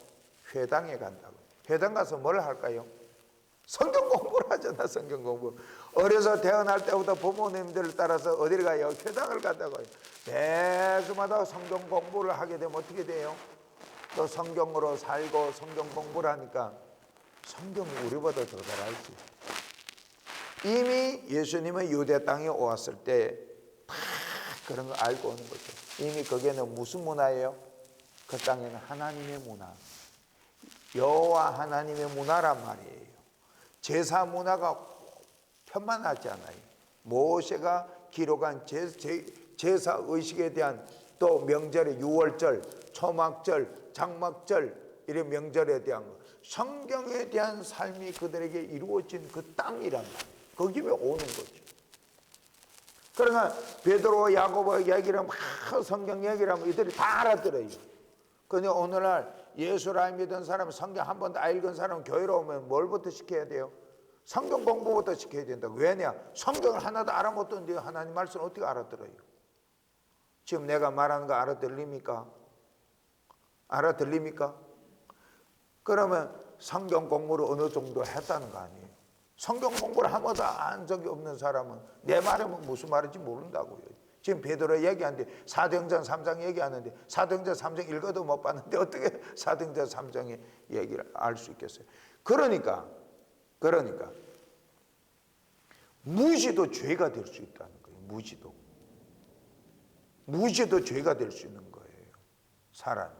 회당에 간다고. 회당 가서 뭘 할까요? 성경 공부를 하잖아. 성경 공부. 어려서 태어날 때부터 부모님들을 따라서 어디를 가요? 회당을 간다고요. 매주마다 성경 공부를 하게 되면 어떻게 돼요? 또 성경으로 살고 성경 공부를 하니까 성경이 우리보다 더 잘 알지. 이미 예수님은 유대 땅에 왔을 때 다 그런 거 알고 오는 거죠. 이미 거기에는 무슨 문화예요? 그 땅에는 하나님의 문화, 여호와 하나님의 문화란 말이에요. 제사 문화가 편만하지 않아요. 모세가 기록한 제사 의식에 대한 또 명절의 유월절, 초막절, 장막절 이런 명절에 대한 거 성경에 대한 삶이 그들에게 이루어진 그 땅이란 말이에요. 거기에 오는 거죠. 그러니까 베드로, 야고보 얘기를 막 성경 얘기를 하면 이들이 다 알아들어요. 그런데 오늘날 예수를 믿은 사람, 성경 한 번도 안 읽은 사람은 교회로 오면 뭘부터 시켜야 돼요? 성경 공부부터 시켜야 된다. 왜냐? 성경을 하나도 알아못듣는데 하나님 말씀을 어떻게 알아들어요? 지금 내가 말하는 거 알아들립니까? 알아들립니까? 그러면 성경 공부를 어느 정도 했다는 거 아니에요? 성경 공부를 한 번도 한 적이 없는 사람은 내 말은 무슨 말인지 모른다고요. 지금 베드로 얘기하는데 사도행전 3장 얘기하는데 사도행전 3장 읽어도 못 봤는데 어떻게 사도행전 3장의 얘기를 알 수 있겠어요? 그러니까 무지도 죄가 될 수 있다는 거예요. 무지도 죄가 될 수 있는 거예요. 사람이.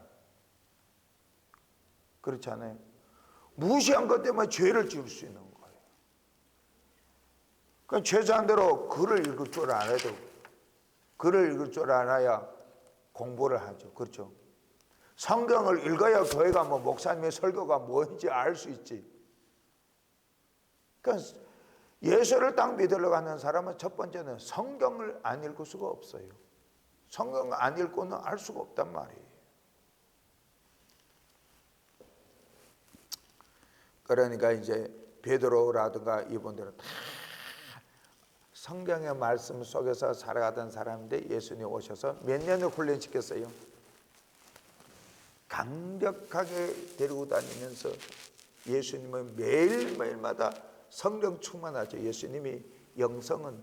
그렇지 않아요? 무시한 것 때문에 죄를 지을 수 있는 거예요. 그러니까 최소한대로 글을 읽을 줄 알아야 되고, 글을 읽을 줄 알아야 공부를 하죠. 그렇죠? 성경을 읽어야 교회가 뭐 목사님의 설교가 뭔지 알 수 있지. 그러니까 예수를 딱 믿으려고 하는 사람은 첫 번째는 성경을 안 읽을 수가 없어요. 성경을 안 읽고는 알 수가 없단 말이에요. 그러니까 이제 베드로라든가 이분들은 다 성경의 말씀 속에서 살아가던 사람인데 예수님 오셔서 몇 년을 훈련시켰어요? 강력하게 데리고 다니면서 예수님은 매일매일마다 성령 충만하죠. 예수님이 영성은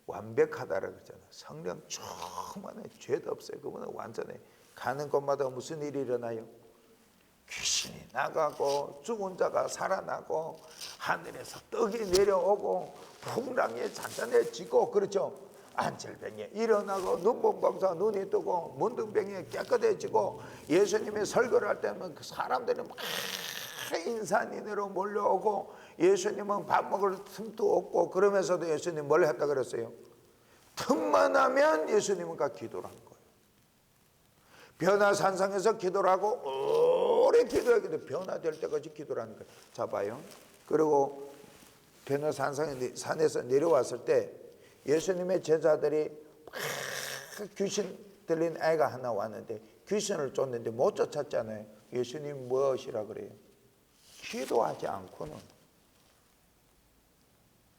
완벽하다라고 그러잖아요. 성령 충만해, 죄도 없어요. 그분은 완전해. 가는 곳마다 무슨 일이 일어나요? 귀신이 나가고 죽은 자가 살아나고 하늘에서 떡이 내려오고 풍랑이 잔잔해지고, 그렇죠? 안질병이 일어나고 눈먼방사 눈이 뜨고 문둥병이 깨끗해지고, 예수님이 설교를 할 때는 그 사람들이 막 인산인해로 몰려오고 예수님은 밥 먹을 틈도 없고, 그러면서도 예수님 뭘 했다 그랬어요? 틈만 하면 예수님은 가 기도를 한 거예요. 변화산상에서 기도를 하고 오래 기도했는데 변화될 때까지 기도를 하는 거예요. 자 봐요. 그리고 변화산상에서 내려왔을 때 예수님의 제자들이 막 귀신 들린 애가 하나 왔는데 귀신을 쫓는데 못 쫓았잖아요. 예수님 무엇이라 그래요? 기도하지 않고는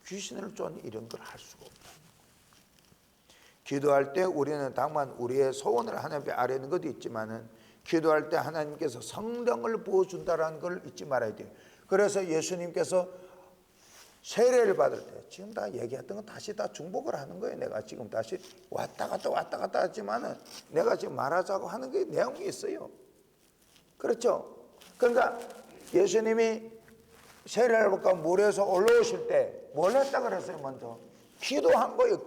귀신을 쫓는 이런 걸 할 수가 없다. 기도할 때 우리는 다만 우리의 소원을 하나님께 아뢰는 것도 있지만은 기도할 때 하나님께서 성령을 부어준다라는 걸 잊지 말아야 돼요. 그래서 예수님께서 세례를 받을 때 지금 다 얘기했던 건 다시 다 중복을 하는 거예요. 내가 지금 다시 왔다 갔다 하지만은 내가 지금 말하자고 하는 게 내용이 있어요. 그렇죠? 그러니까 예수님이 세례를 받고 물에서 올라오실 때 뭘 했다 그랬어요? 먼저 기도한 거예요.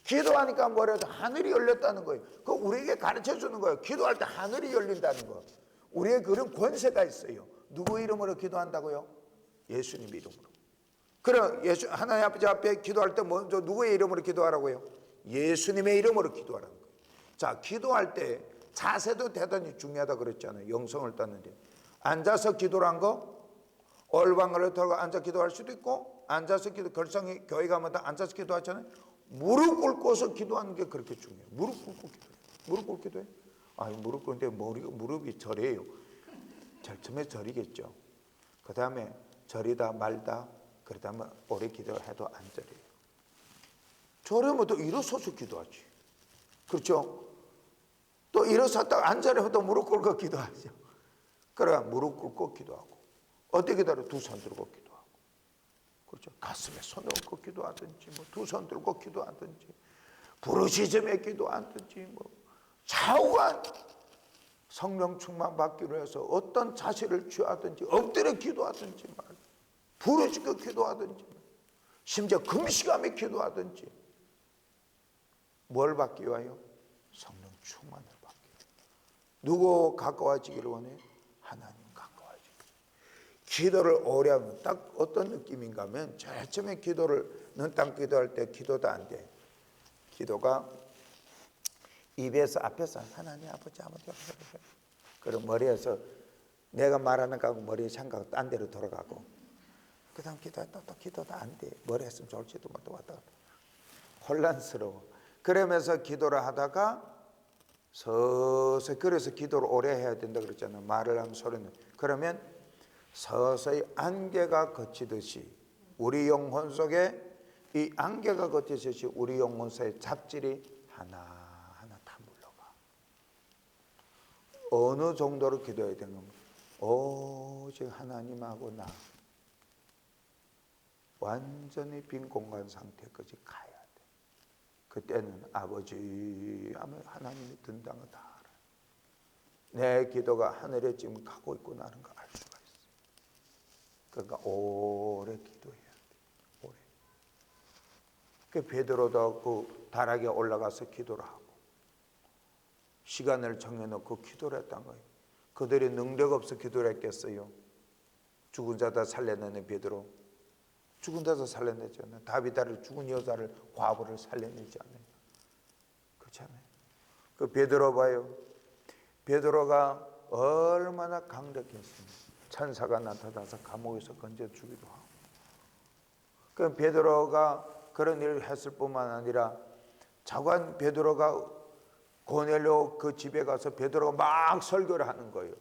기도하니까 뭐래도 하늘이 열렸다는 거예요. 그거 우리에게 가르쳐 주는 거예요. 기도할 때 하늘이 열린다는 거. 우리의 그런 권세가 있어요. 누구 이름으로 기도한다고요? 예수님 이름으로. 그럼 하나님 아버지 앞에 기도할 때 먼저 누구의 이름으로 기도하라고요? 예수님의 이름으로 기도하라는 거예요. 자, 기도할 때 자세도 대단히 중요하다 그랬잖아요. 영성을 땄는데 앉아서 기도를 한 거, 얼방을 털고 앉아 기도할 수도 있고, 앉아서 기도, 결성이 교회 가면 다 앉아서 기도하잖아요. 무릎 꿇고서 기도하는 게 그렇게 중요해요. 무릎 꿇고 기도해요. 무릎 꿇고 기도해? 아니, 무릎 꿇는데 무릎이 절해요. 처음에 절이겠죠. 그 다음에 절이다 말다, 그러다 면 오래 기도해도 안 절해요. 절하면 또 일어서서 기도하지. 그렇죠? 또 일어섰다가 안 절하면 또 무릎 꿇고 기도하죠. 그래, 무릎 꿇고 기도하고. 어떻게 기도하러? 두 손 들고 기도하고. 그렇죠? 가슴에 손을 얹고 기도하든지, 뭐 두 손 들고 기도하든지, 부르짖음에 기도하든지, 뭐 좌우간 성령 충만 받기로 해서 어떤 자세를 취하든지, 엎드려 기도하든지, 부르짖고 기도하든지, 심지어 금식하며 기도하든지, 뭘 받기 위하여? 성령 충만을 받기 위하여. 누구 가까워지기를 원해? 하나님 가까워지기. 기도를 오래 하면 딱 어떤 느낌인가 하면, 제일 처음에 기도를 눈땅 기도할 때 기도도 안 돼. 기도가 입에서 앞에서 하나님 아버지 그럼 머리에서 내가 말하는 거 머리에 생각이 딴 데로 돌아가고, 그 다음 기도했다 또 기도도 안 돼. 뭘 했으면 좋을지도 또 왔다 갔다 혼란스러워. 그러면서 기도를 하다가 서서히, 그래서 기도를 오래 해야 된다 그랬잖아요. 말을 하면 소리는. 그러면 서서히 안개가 걷히듯이 우리 영혼 속에, 이 안개가 걷히듯이 우리 영혼 속에 잡질이 하나하나 다 물러가. 어느 정도로 기도해야 되는 겁니까? 오직 하나님하고 나 완전히 빈 공간 상태까지 가야 돼. 그때는 아버지 하면 하나님이 든다는 거 다 알아. 내 기도가 하늘에 지금 가고 있구나 하는 거 알 수가 있어. 그러니까 오래 기도해야 돼. 오래. 그 베드로도 그 다락에 올라가서 기도를 하고 시간을 정해놓고 기도를 했단 거예요. 그들이 능력 없어 기도를 했겠어요? 죽은 자다 살려내는 베드로, 죽은 자도 살려냈잖아요. 다비다를, 죽은 여자를, 과부를 살려내지 않아요. 그렇잖아요. 그 베드로 봐요. 베드로가 얼마나 강력했습니까? 천사가 나타나서 감옥에서 건져 주기도 하고. 그 베드로가 그런 일을 했을 뿐만 아니라 자관 베드로가 고넬료 그 집에 가서 베드로가 막 설교를 하는 거예요.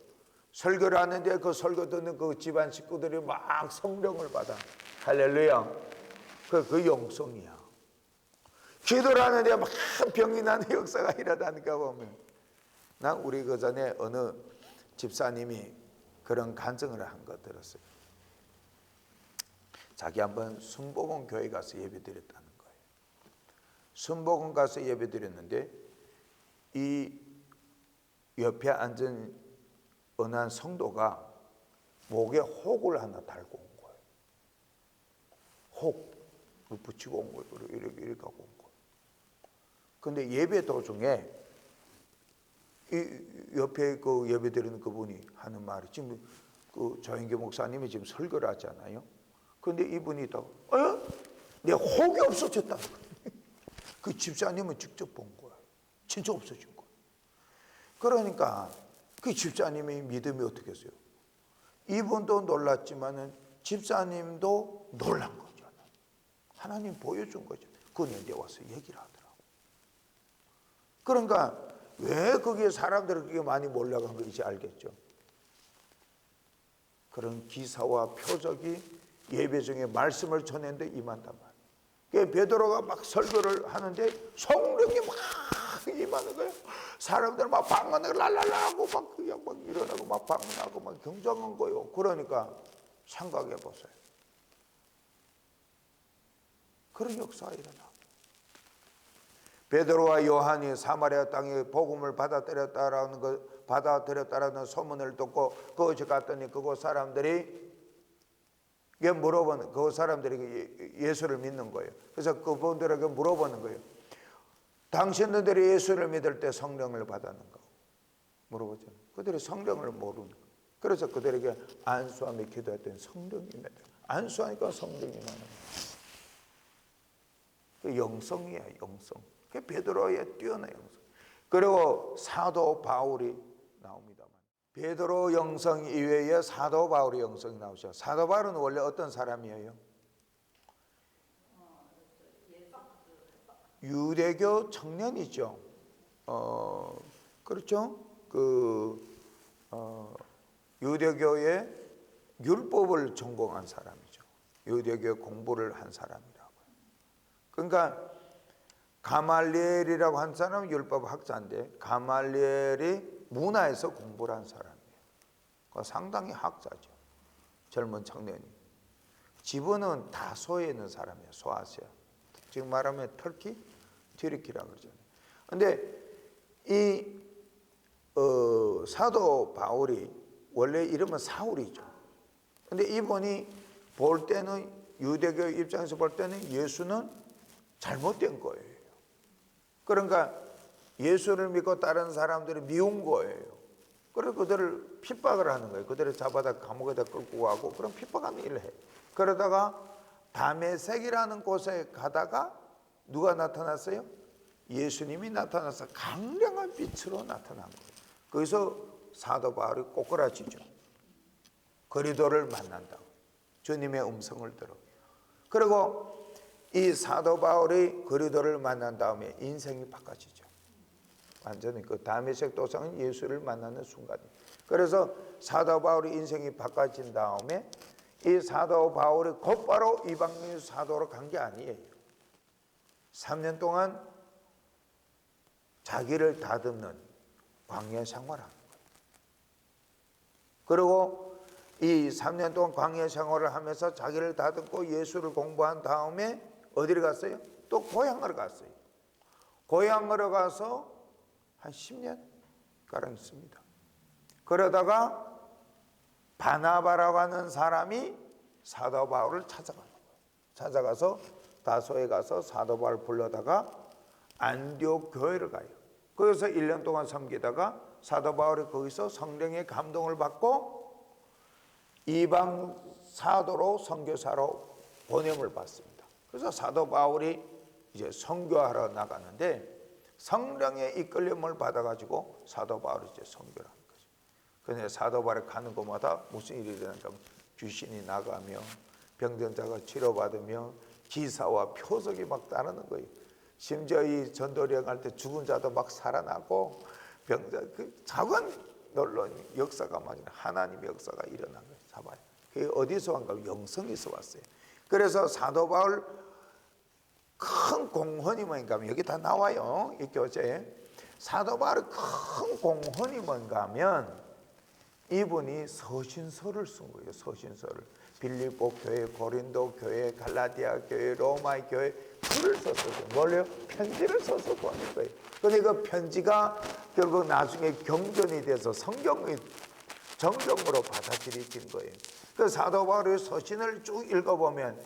설교를 하는데 그 설교 듣는 그 집안 식구들이 막 성령을 받아. 할렐루야. 그 영성이야. 기도를 하는데 막 병이 나는 역사가 일어나니까 보면, 난 우리 그 전에 어느 집사님이 그런 간증을 한 거 들었어요. 자기 한번 순복음 교회 가서 예배 드렸다는 거예요. 순복음 가서 예배 드렸는데 이 옆에 앉은 어느 한 성도가 목에 혹을 하나 달고 온 거예요. 혹을 붙이고 온 거예요. 이렇게 갖고 온 거예요. 근데 예배 도중에 이 옆에 그 예배 드리는 그분이 하는 말이, 지금 그 조영기 목사님이 지금 설교를 하잖아요. 근데 이분이 또 내 혹이 없어졌다. 그 집사님은 직접 본 거야. 진짜 없어진 거야. 그러니까 그 집사님의 믿음이 어떻게 했어요? 이분도 놀랐지만은 집사님도 놀란 거죠. 하나님 보여준 거죠. 그런데 와서 얘기를 하더라고. 그러니까 왜 거기에 사람들이 그게 많이 몰려간 건지 알겠죠. 그런 기사와 표적이 예배 중에 말씀을 전했는데 임한단 말이에요. 베드로가 막 설교를 하는데 성령이 막 임하는 거예요. 사람들 막 방언을 랄랄라하고 막 그냥 막 일어나고 막 방언하고 막 경장한 거예요. 그러니까 생각해 보세요. 그런 역사가 일어나. 베드로와 요한이 사마리아 땅에 복음을 받아들였다라는 소문을 듣고 그곳에 갔더니 그곳 사람들이 물어보는, 그 사람들이 예수를 믿는 거예요. 그래서 그분들에게 물어보는 거예요. 당신들이 예수를 믿을 때 성령을 받았는가? 물어보죠. 그들이 성령을 모르는 거예요. 그래서 그들에게 안수하며 기도했더니 성령이 임했다. 안수하니까 성령이 임하는 거예요. 그 영성이야, 영성. 그 베드로의 뛰어난 영성. 그리고 사도 바울이 나옵니다만, 베드로 영성 이외에 사도 바울의 영성이 나오죠. 사도 바울은 원래 어떤 사람이에요? 유대교 청년이죠. 그렇죠? 유대교의 율법을 전공한 사람이죠. 유대교 공부를 한 사람이라고요. 그러니까 가말리엘이라고 한 사람은 율법 학자인데 가말리엘이 문화에서 공부를 한 사람이에요. 상당히 학자죠. 젊은 청년이. 지분은 다소에 있는 사람이에요. 소아시아. 지금 말하면 터키, 튀르키라고 그러잖아요. 근데 이 사도 바울이 원래 이름은 사울이죠. 근데 이분이 볼 때는, 유대교 입장에서 볼 때는 예수는 잘못된 거예요. 그러니까 예수를 믿고 다른 사람들이 미운 거예요. 그래서 그들을 핍박을 하는 거예요. 그들을 잡아다 감옥에다 끌고 가고 그런 핍박하는 일을 해요. 그러다가 다메섹이라는 곳에 가다가 누가 나타났어요? 예수님이 나타나서 강력한 빛으로 나타난 거예요. 거기서 사도 바울이 꼬꾸라지죠. 그리도를 만난다고. 주님의 음성을 들어. 그리고 이 사도 바울이 그리도를 만난 다음에 인생이 바꿔지죠. 완전히 그 다메섹 도상은 예수를 만나는 순간이에요. 그래서 사도 바울의 인생이 바꿔진 다음에 이 사도 바울이 곧바로 이방인 사도로 간 게 아니에요. 3년 동안 자기를 다듬는 광야 생활을 하는 거예요. 그리고 이 3년 동안 광야 생활을 하면서 자기를 다듬고 예수를 공부한 다음에 어디를 갔어요? 또 고향으로 갔어요. 고향으로 가서 한 10년가량 있습니다. 그러다가 바나바라고 하는 사람이 사도 바울을 찾아가는 거예요. 찾아가서 다소에 가서 사도 바울을 불러다가 안디옥 교회를 가요. 거기서 1년 동안 섬기다가 사도 바울이 거기서 성령의 감동을 받고 이방 사도로 선교사로 보냄을 받습니다. 그래서 사도 바울이 이제 선교하러 나가는데 성령의 이끌림을 받아가지고 사도 바울이 이제 선교를 하는 거죠. 그런데 사도 바울이 가는 곳마다 무슨 일이 일어나는가 하면 귀신이 나가며 병전자가 치료받으며 기사와 표적이 막 따르는 거예요. 심지어 이 전도여행 할 때 죽은 자도 막 살아나고 병자 그 작은 놀라운 역사가 막 하나님의 역사가 일어난 거예요. 사바에. 그게 어디서 왔는가? 영성에서 왔어요. 그래서 사도 바울 큰 공헌이 뭔가 하면 여기 다 나와요. 이 교재에. 사도 바울의 큰 공헌이 뭔가 하면 이분이 서신서를 쓴 거예요. 서신서를. 빌립보 교회, 고린도 교회, 갈라디아 교회, 로마 교회 글을 썼어요. 뭘요? 편지를 써서 보낸 거예요. 그런데 그 편지가 결국 나중에 경전이 돼서 성경의 정경으로 받아들여진 거예요. 그 사도 바울의 서신을 쭉 읽어보면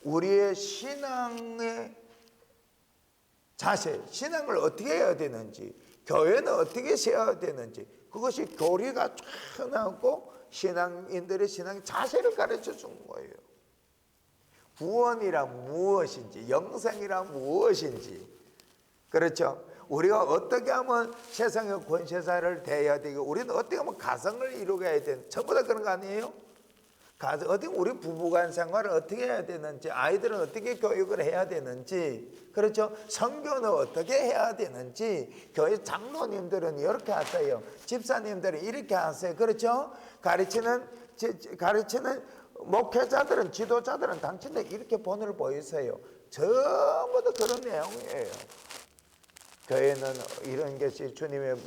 우리의 신앙의 자세, 신앙을 어떻게 해야 되는지, 교회는 어떻게 세워야 되는지 그것이 교리가 쫙 나오고 신앙인들의 신앙 자세를 가르쳐 준 거예요. 구원이란 무엇인지, 영생이란 무엇인지, 그렇죠? 우리가 어떻게 하면 세상의 권세사를 대해야 되고, 우리는 어떻게 하면 가정을 이루게 해야 되는, 전부 다 그런 거 아니에요? 어떻게 우리 부부간 생활을 어떻게 해야 되는지, 아이들은 어떻게 교육을 해야 되는지, 그렇죠? 선교는 어떻게 해야 되는지, 교회 장로님들은 이렇게 하세요. 집사님들은 이렇게 하세요. 그렇죠? 가르치는 목회자들은, 지도자들은 당신들 이렇게 본을 보이세요. 전부 다 그런 내용이에요. 교회는 이런 것이 주님의,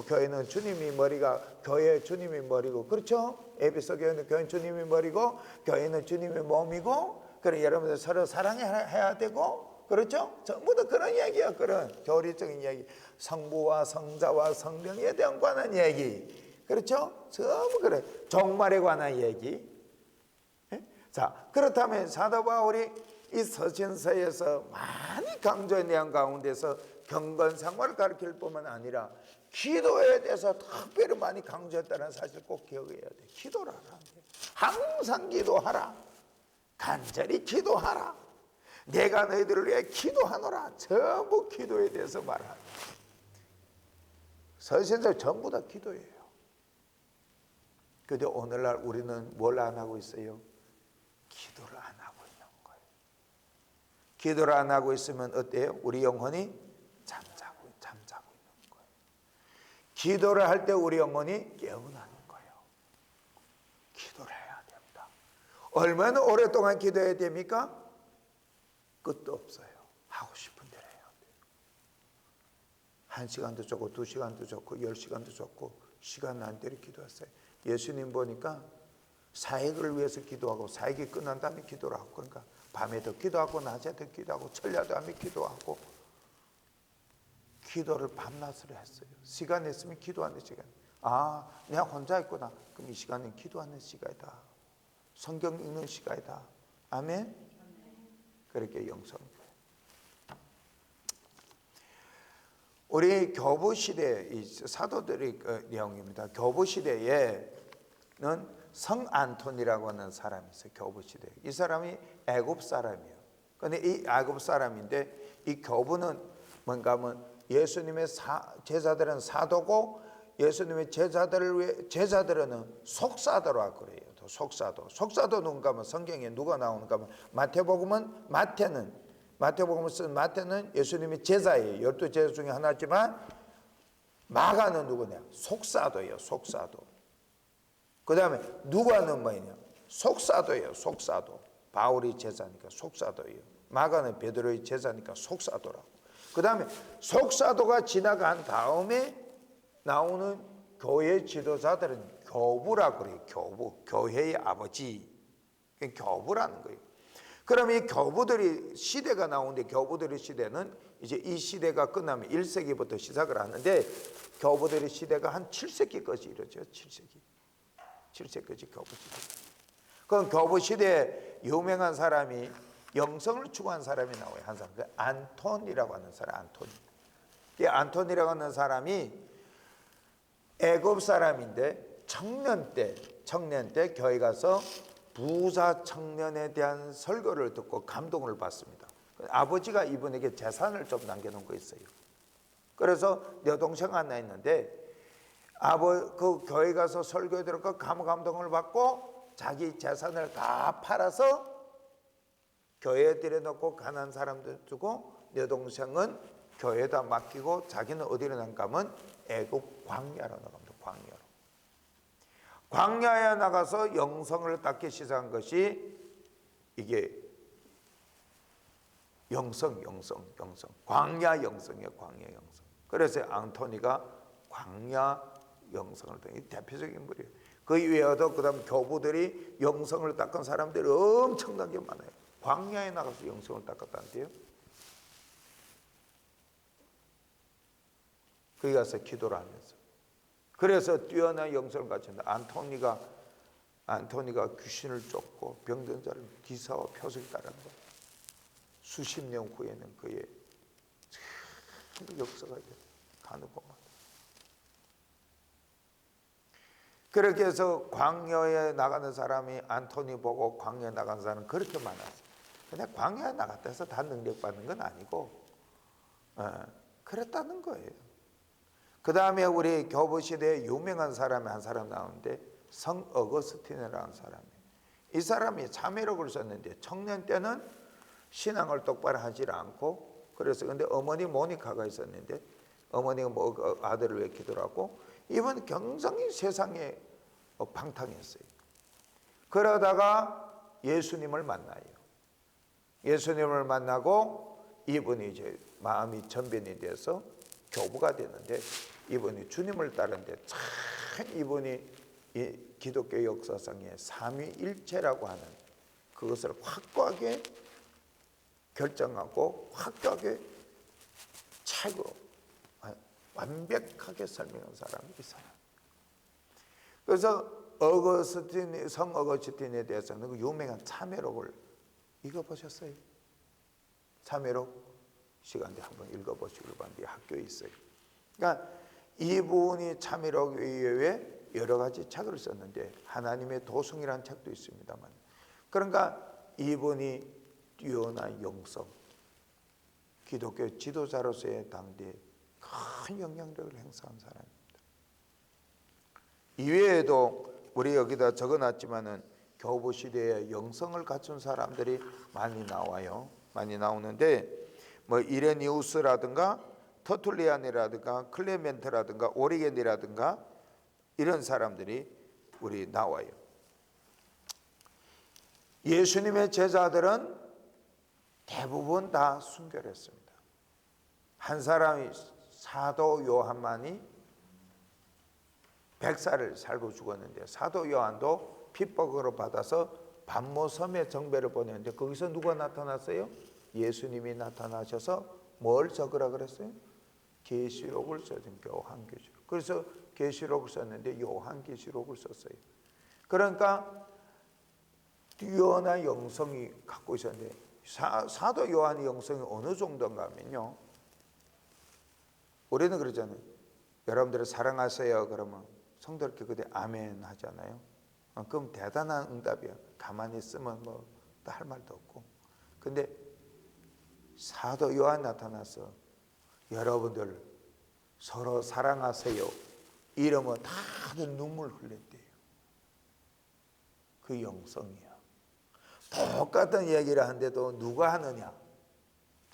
교회는 주님이 머리가, 교회 주님이 머리고, 그렇죠? 에베소 교회는 교회는 주님이 머리고, 교회는 주님의 몸이고, 그래 여러분들 서로 사랑해야 되고, 그렇죠? 전부 다 그런 이야기야. 그런 교리적인 이야기, 성부와 성자와 성령에 대한 관한 이야기, 그렇죠? 전부 그래. 종말에 관한 얘기. 자, 그렇다면 사도 바울이 이 서신서에서 많이 강조한 내용 가운데서 경건 생활을 가르칠 뿐만 아니라 기도에 대해서 특별히 많이 강조했다는 사실 꼭 기억해야 돼. 기도를 하라. 항상 기도하라. 간절히 기도하라. 내가 너희들을 위해 기도하노라. 전부 기도에 대해서 말하는 서신서 전부 다 기도예요. 그런데 오늘날 우리는 뭘 안 하고 있어요? 기도를 안 하고 있는 거예요. 기도를 안 하고 있으면 어때요? 우리 영혼이 잠자고 있는 거예요. 기도를 할 때 우리 영혼이 깨어나는 거예요. 기도를 해야 됩니다. 얼마나 오랫동안 기도해야 됩니까? 끝도 없어요. 하고 싶은 대로 해야 돼요. 1시간도 좋고 2시간도 좋고 10시간도 좋고 시간 난 대로 기도했어요. 예수님 보니까 사역을 위해서 기도하고 사역이 끝난 다음에 기도를 하고, 그러니까 밤에도 기도하고 낮에도 기도하고 천야도 하며 기도하고 기도를 밤낮으로 했어요. 시간 있으면 기도하는 시간. 아, 내가 혼자 있구나. 그럼 이 시간은 기도하는 시간이다. 성경 읽는 시간이다. 아멘. 그렇게 영성교회. 우리 교부 시대 이 사도들의 내용입니다. 교부 시대에는 성 안톤이라고 하는 사람이 있어요. 교부 시대. 이 사람이 애굽 사람이에요. 그런데 이 애굽 사람인데 이 교부는 뭔가 하면 예수님의 제자들은 사도고 예수님의 제자들은 속사도라 그래요. 속사도 누군가 하면 성경에 누가 나오는가 하면 마태복음을 쓴 마태는 예수님의 제자예요. 12제자 중에 하나지만 마가는 누구냐? 속사도예요. 그 다음에 누가는 뭐냐? 속사도예요. 바울이 제자니까 속사도예요. 마가는 베드로의 제자니까 속사도라고. 그 다음에 속사도가 지나간 다음에 나오는 교회 지도자들은 교부라 그래요. 교회의 아버지. 교부라는 거예요. 그럼 이 교부들이 시대가 나오는데, 교부들의 시대는 이제 이 시대가 끝나면 1세기부터 시작을 하는데, 교부들의 시대가 한 7세기까지 이루어져요. 7세기까지 교부 시대. 그럼 교부 시대에 유명한 사람이, 영성을 추구한 사람이 나와요. 한 사람. 안톤이라고 하는 사람. 이 안톤이라고 하는 사람이 애굽 사람인데 청년 때 교회 가서 부자 청년에 대한 설교를 듣고 감동을 받습니다. 아버지가 이분에게 재산을 좀 남겨놓은 거 있어요. 그래서 여동생 하나 있는데 그 교회 가서 설교에 들었고 감동을 받고 자기 재산을 다 팔아서 교회에 들여놓고 가난한 사람들 주고, 여동생은 교회에다 맡기고 자기는 어디로 나가면 애굽 광야로 나갑니다. 광야에 나가서 영성을 닦기 시작한 것이 이게 광야 영성이에요. 그래서 안토니가 광야 영성을 닦은 대표적인 인물이에요. 그 이외에도 그다음 교부들이 영성을 닦은 사람들이 엄청나게 많아요. 광야에 나가서 영성을 닦았다는데요. 거기 가서 기도를 하면서, 그래서 뛰어난 영성을 가졌는데 안토니가 귀신을 쫓고 병든 자를 기사와 표적이 따른 거. 수십 년 후에는 그의 참 역사가 가누고만. 그렇게 해서 광야에 나가는 사람이 안토니 보고 광야에 나가는 사람은 그렇게 많았어요. 근데 광야에 나갔다 해서 다 능력받는 건 아니고 그랬다는 거예요. 그 다음에 우리 교부 시대에 유명한 사람이 한 사람 나오는데 성 어거스틴이라는 사람이에요. 이 사람이 자매록을 썼는데 청년 때는 신앙을 똑바로 하지 않고, 그래서 근데 어머니 모니카가 있었는데 어머니가 뭐 아들을 위해 기도를 하고, 이분 굉장히 세상에 방탕했어요. 그러다가 예수님을 만나요. 예수님을 만나고 이분이 이제 마음이 전변이 돼서 교부가 되는데, 이분이 주님을 따르는데 참 이분이 이 기독교 역사상의 삼위일체라고 하는 그것을 확고하게 결정하고 확고하게 책으로 완벽하게 설명한 사람이 이 사람. 그래서 성 어거스틴에 대해서는 그 유명한 참회록을 읽어보셨어요? 참회록 시간에 한번 읽어보시길 바랍니다. 학교에 있어요. 그러니까 이분이 참회록 이외에 여러 가지 책을 썼는데 하나님의 도성이라는 책도 있습니다만, 그러니까 이분이 뛰어난 영성, 기독교 지도자로서의 당대에 큰 영향력을 행사한 사람입니다. 이외에도 우리 여기다 적어놨지만은 교부 시대에 영성을 갖춘 사람들이 많이 나와요. 많이 나오는데 뭐 이레니우스라든가 터툴리안이라든가 클레멘트라든가 오리겐이라든가 이런 사람들이 우리 나와요. 예수님의 제자들은 대부분 다 순결했습니다. 한 사람이 사도 요한만이 100살을 살고 죽었는데, 사도 요한도 핍박으로 받아서 반모섬에 정배를 보냈는데 거기서 누가 나타났어요? 예수님이 나타나셔서 뭘 적으라 그랬어요? 계시록을 써준 요한계시록. 그래서 계시록을 썼는데 요한계시록을 썼어요. 그러니까 뛰어난 영성이 갖고 있었는데, 사도 요한의 영성이 어느 정도인가 하면요, 우리는 그러잖아요. 여러분들을 사랑하세요 그러면 성도들께 그때 아멘 하잖아요. 그럼 대단한 응답이에요. 가만히 있으면 뭐 할 말도 없고. 근데 사도 요한 나타나서 여러분들 서로 사랑하세요 이러면 다들 눈물 흘렸대요. 그 영성이야. 똑같은 얘기를 하는데도 누가 하느냐?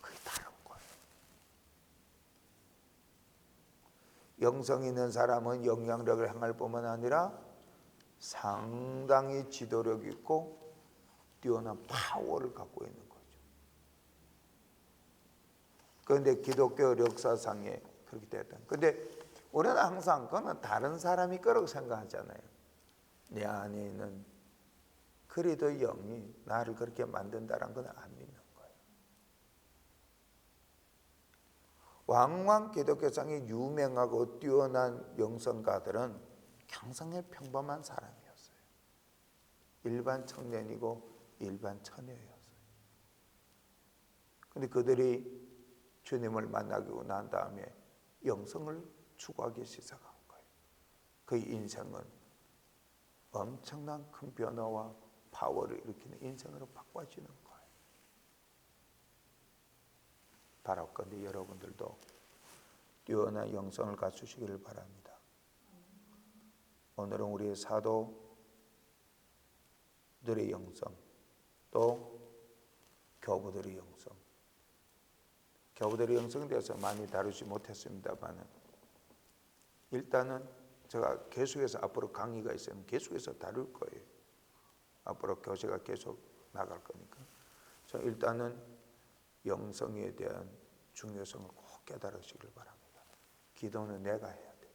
그게 다른 거예요. 영성 있는 사람은 영향력을 행할 뿐만 아니라 상당히 지도력 있고 뛰어난 파워를 갖고 있는 거죠. 그런데 기독교 역사상에 그렇게 됐다. 그런데 우리는 항상 그거는 다른 사람이 거라고 생각하잖아요. 내 안에 있는 그리도 영이 나를 그렇게 만든다는 건 안 믿는 거예요. 왕왕 기독교상에 유명하고 뛰어난 영성가들은 평생에 평범한 사람이었어요. 일반 청년이고 일반 처녀였어요. 그런데 그들이 주님을 만나고 난 다음에 영성을 추구하기 시작한 거예요. 그 인생은 엄청난 큰 변화와 파워를 일으키는 인생으로 바꿔지는 거예요. 바랍건대 여러분들도 뛰어난 영성을 갖추시기를 바랍니다. 오늘은 우리의 사도들의 영성, 또 교부들의 영성, 교부들의 영성에 대해서 많이 다루지 못했습니다만 일단은 제가 계속해서 앞으로 강의가 있으면 계속해서 다룰 거예요. 앞으로 교재가 계속 나갈 거니까. 저 일단은 영성에 대한 중요성을 꼭 깨달으시길 바랍니다. 기도는 내가 해야 되고,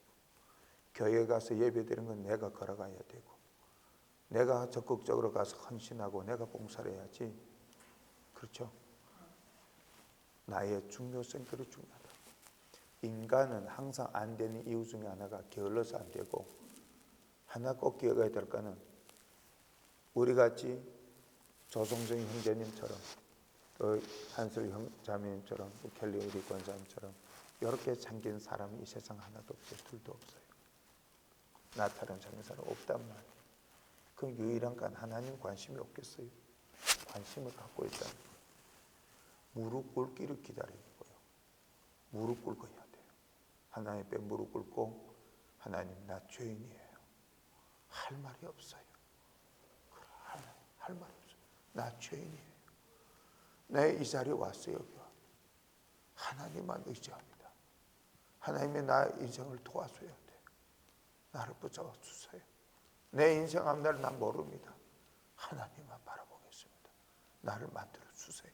교회 가서 예배드리는 건 내가 걸어가야 되고, 내가 적극적으로 가서 헌신하고 내가 봉사를 해야지. 그렇죠? 나의 중요성, 그리 중요하다. 인간은 항상 안 되는 이유 중에 하나가 게을러서 안 되고, 하나 꼭 기억해야 될 거는 우리같이 조성정 형제님처럼, 또 한슬 자매님처럼, 또 켈리 우리 권사님처럼 이렇게 생긴 사람이 이 세상 하나도 없어요. 둘도 없어요. 나타난 생긴 사람 없단 말이에요. 그럼 유일한 건 하나님 관심이 없겠어요? 관심을 갖고 있다는 거예요. 무릎 꿇기를 기다리는 거예요. 무릎 꿇고 해야 돼요. 하나님 앞에 무릎 꿇고, 하나님 나 죄인이에요. 할 말이 없어요. 그래, 할 말이 없어요. 나 죄인이에요. 내 이 자리에 왔어요. 여기. 하나님만 의지합니다. 하나님이 나 인생을 도와줘야 돼. 나를 붙잡아 주세요. 내 인생 앞날을 난 모릅니다. 하나님만 바라보겠습니다. 나를 만들어 주세요.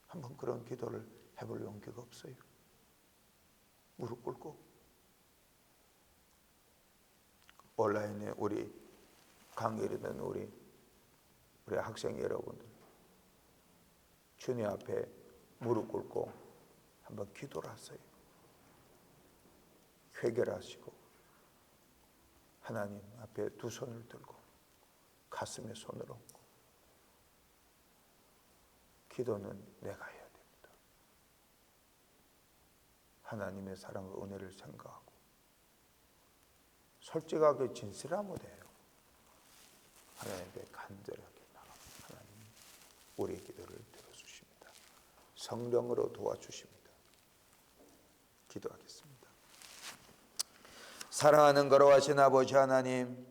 한번 그런 기도를 해볼 용기가 없어요? 무릎 꿇고. 온라인에 우리 강의를 듣는 우리 학생 여러분들, 주님 앞에 무릎 꿇고 한번 기도를 하세요. 회개하시고 하나님 앞에 두 손을 들고 가슴에 손을 얹고, 기도는 내가 해야 됩니다. 하나님의 사랑과 은혜를 생각하고 솔직하게 진실하면 돼요. 하나님께 간절하게 나가면 하나님 우리의 기도를 들어주십니다. 성령으로 도와주십니다. 기도하겠습니다. 사랑하는 거룩하신 아버지 하나님,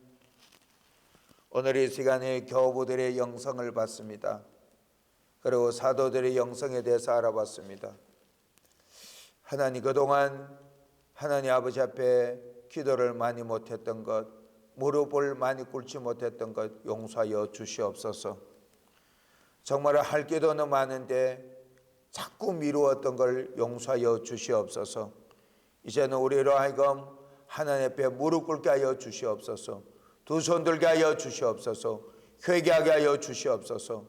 오늘 이 시간에 교부들의 영성을 봤습니다. 그리고 사도들의 영성에 대해서 알아봤습니다. 하나님, 그동안 하나님 아버지 앞에 기도를 많이 못했던 것, 무릎을 많이 꿇지 못했던 것 용서하여 주시옵소서. 정말 할 기도는 많은데 자꾸 미루었던 걸 용서하여 주시옵소서. 이제는 우리로 하여금 하나님 앞에 무릎 꿇게 하여 주시옵소서. 두 손 들게 하여 주시옵소서. 회개하게 하여 주시옵소서.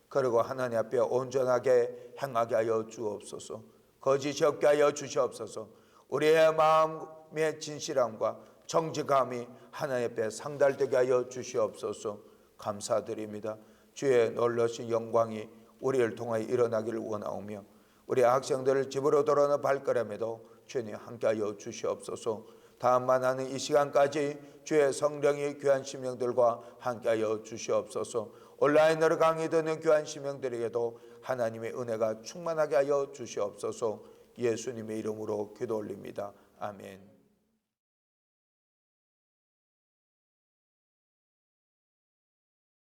그리고 하나님 앞에 온전하게 행하게 하여 주옵소서. 거짓이 없게 하여 주시옵소서. 우리의 마음의 진실함과 정직함이 하나님 앞에 상달되게 하여 주시옵소서. 감사드립니다. 주의 놀라신 영광이 우리를 통하여 일어나기를 원하오며, 우리 학생들을 집으로 돌아오는 발걸음에도 주님 함께하여 주시옵소서. 다음만 하는 이 시간까지 주의 성령의 귀한 심령들과 함께하여 주시옵소서. 온라인으로 강의 듣는 귀한 심령들에게도 하나님의 은혜가 충만하게 하여 주시옵소서. 예수님의 이름으로 기도 올립니다. 아멘.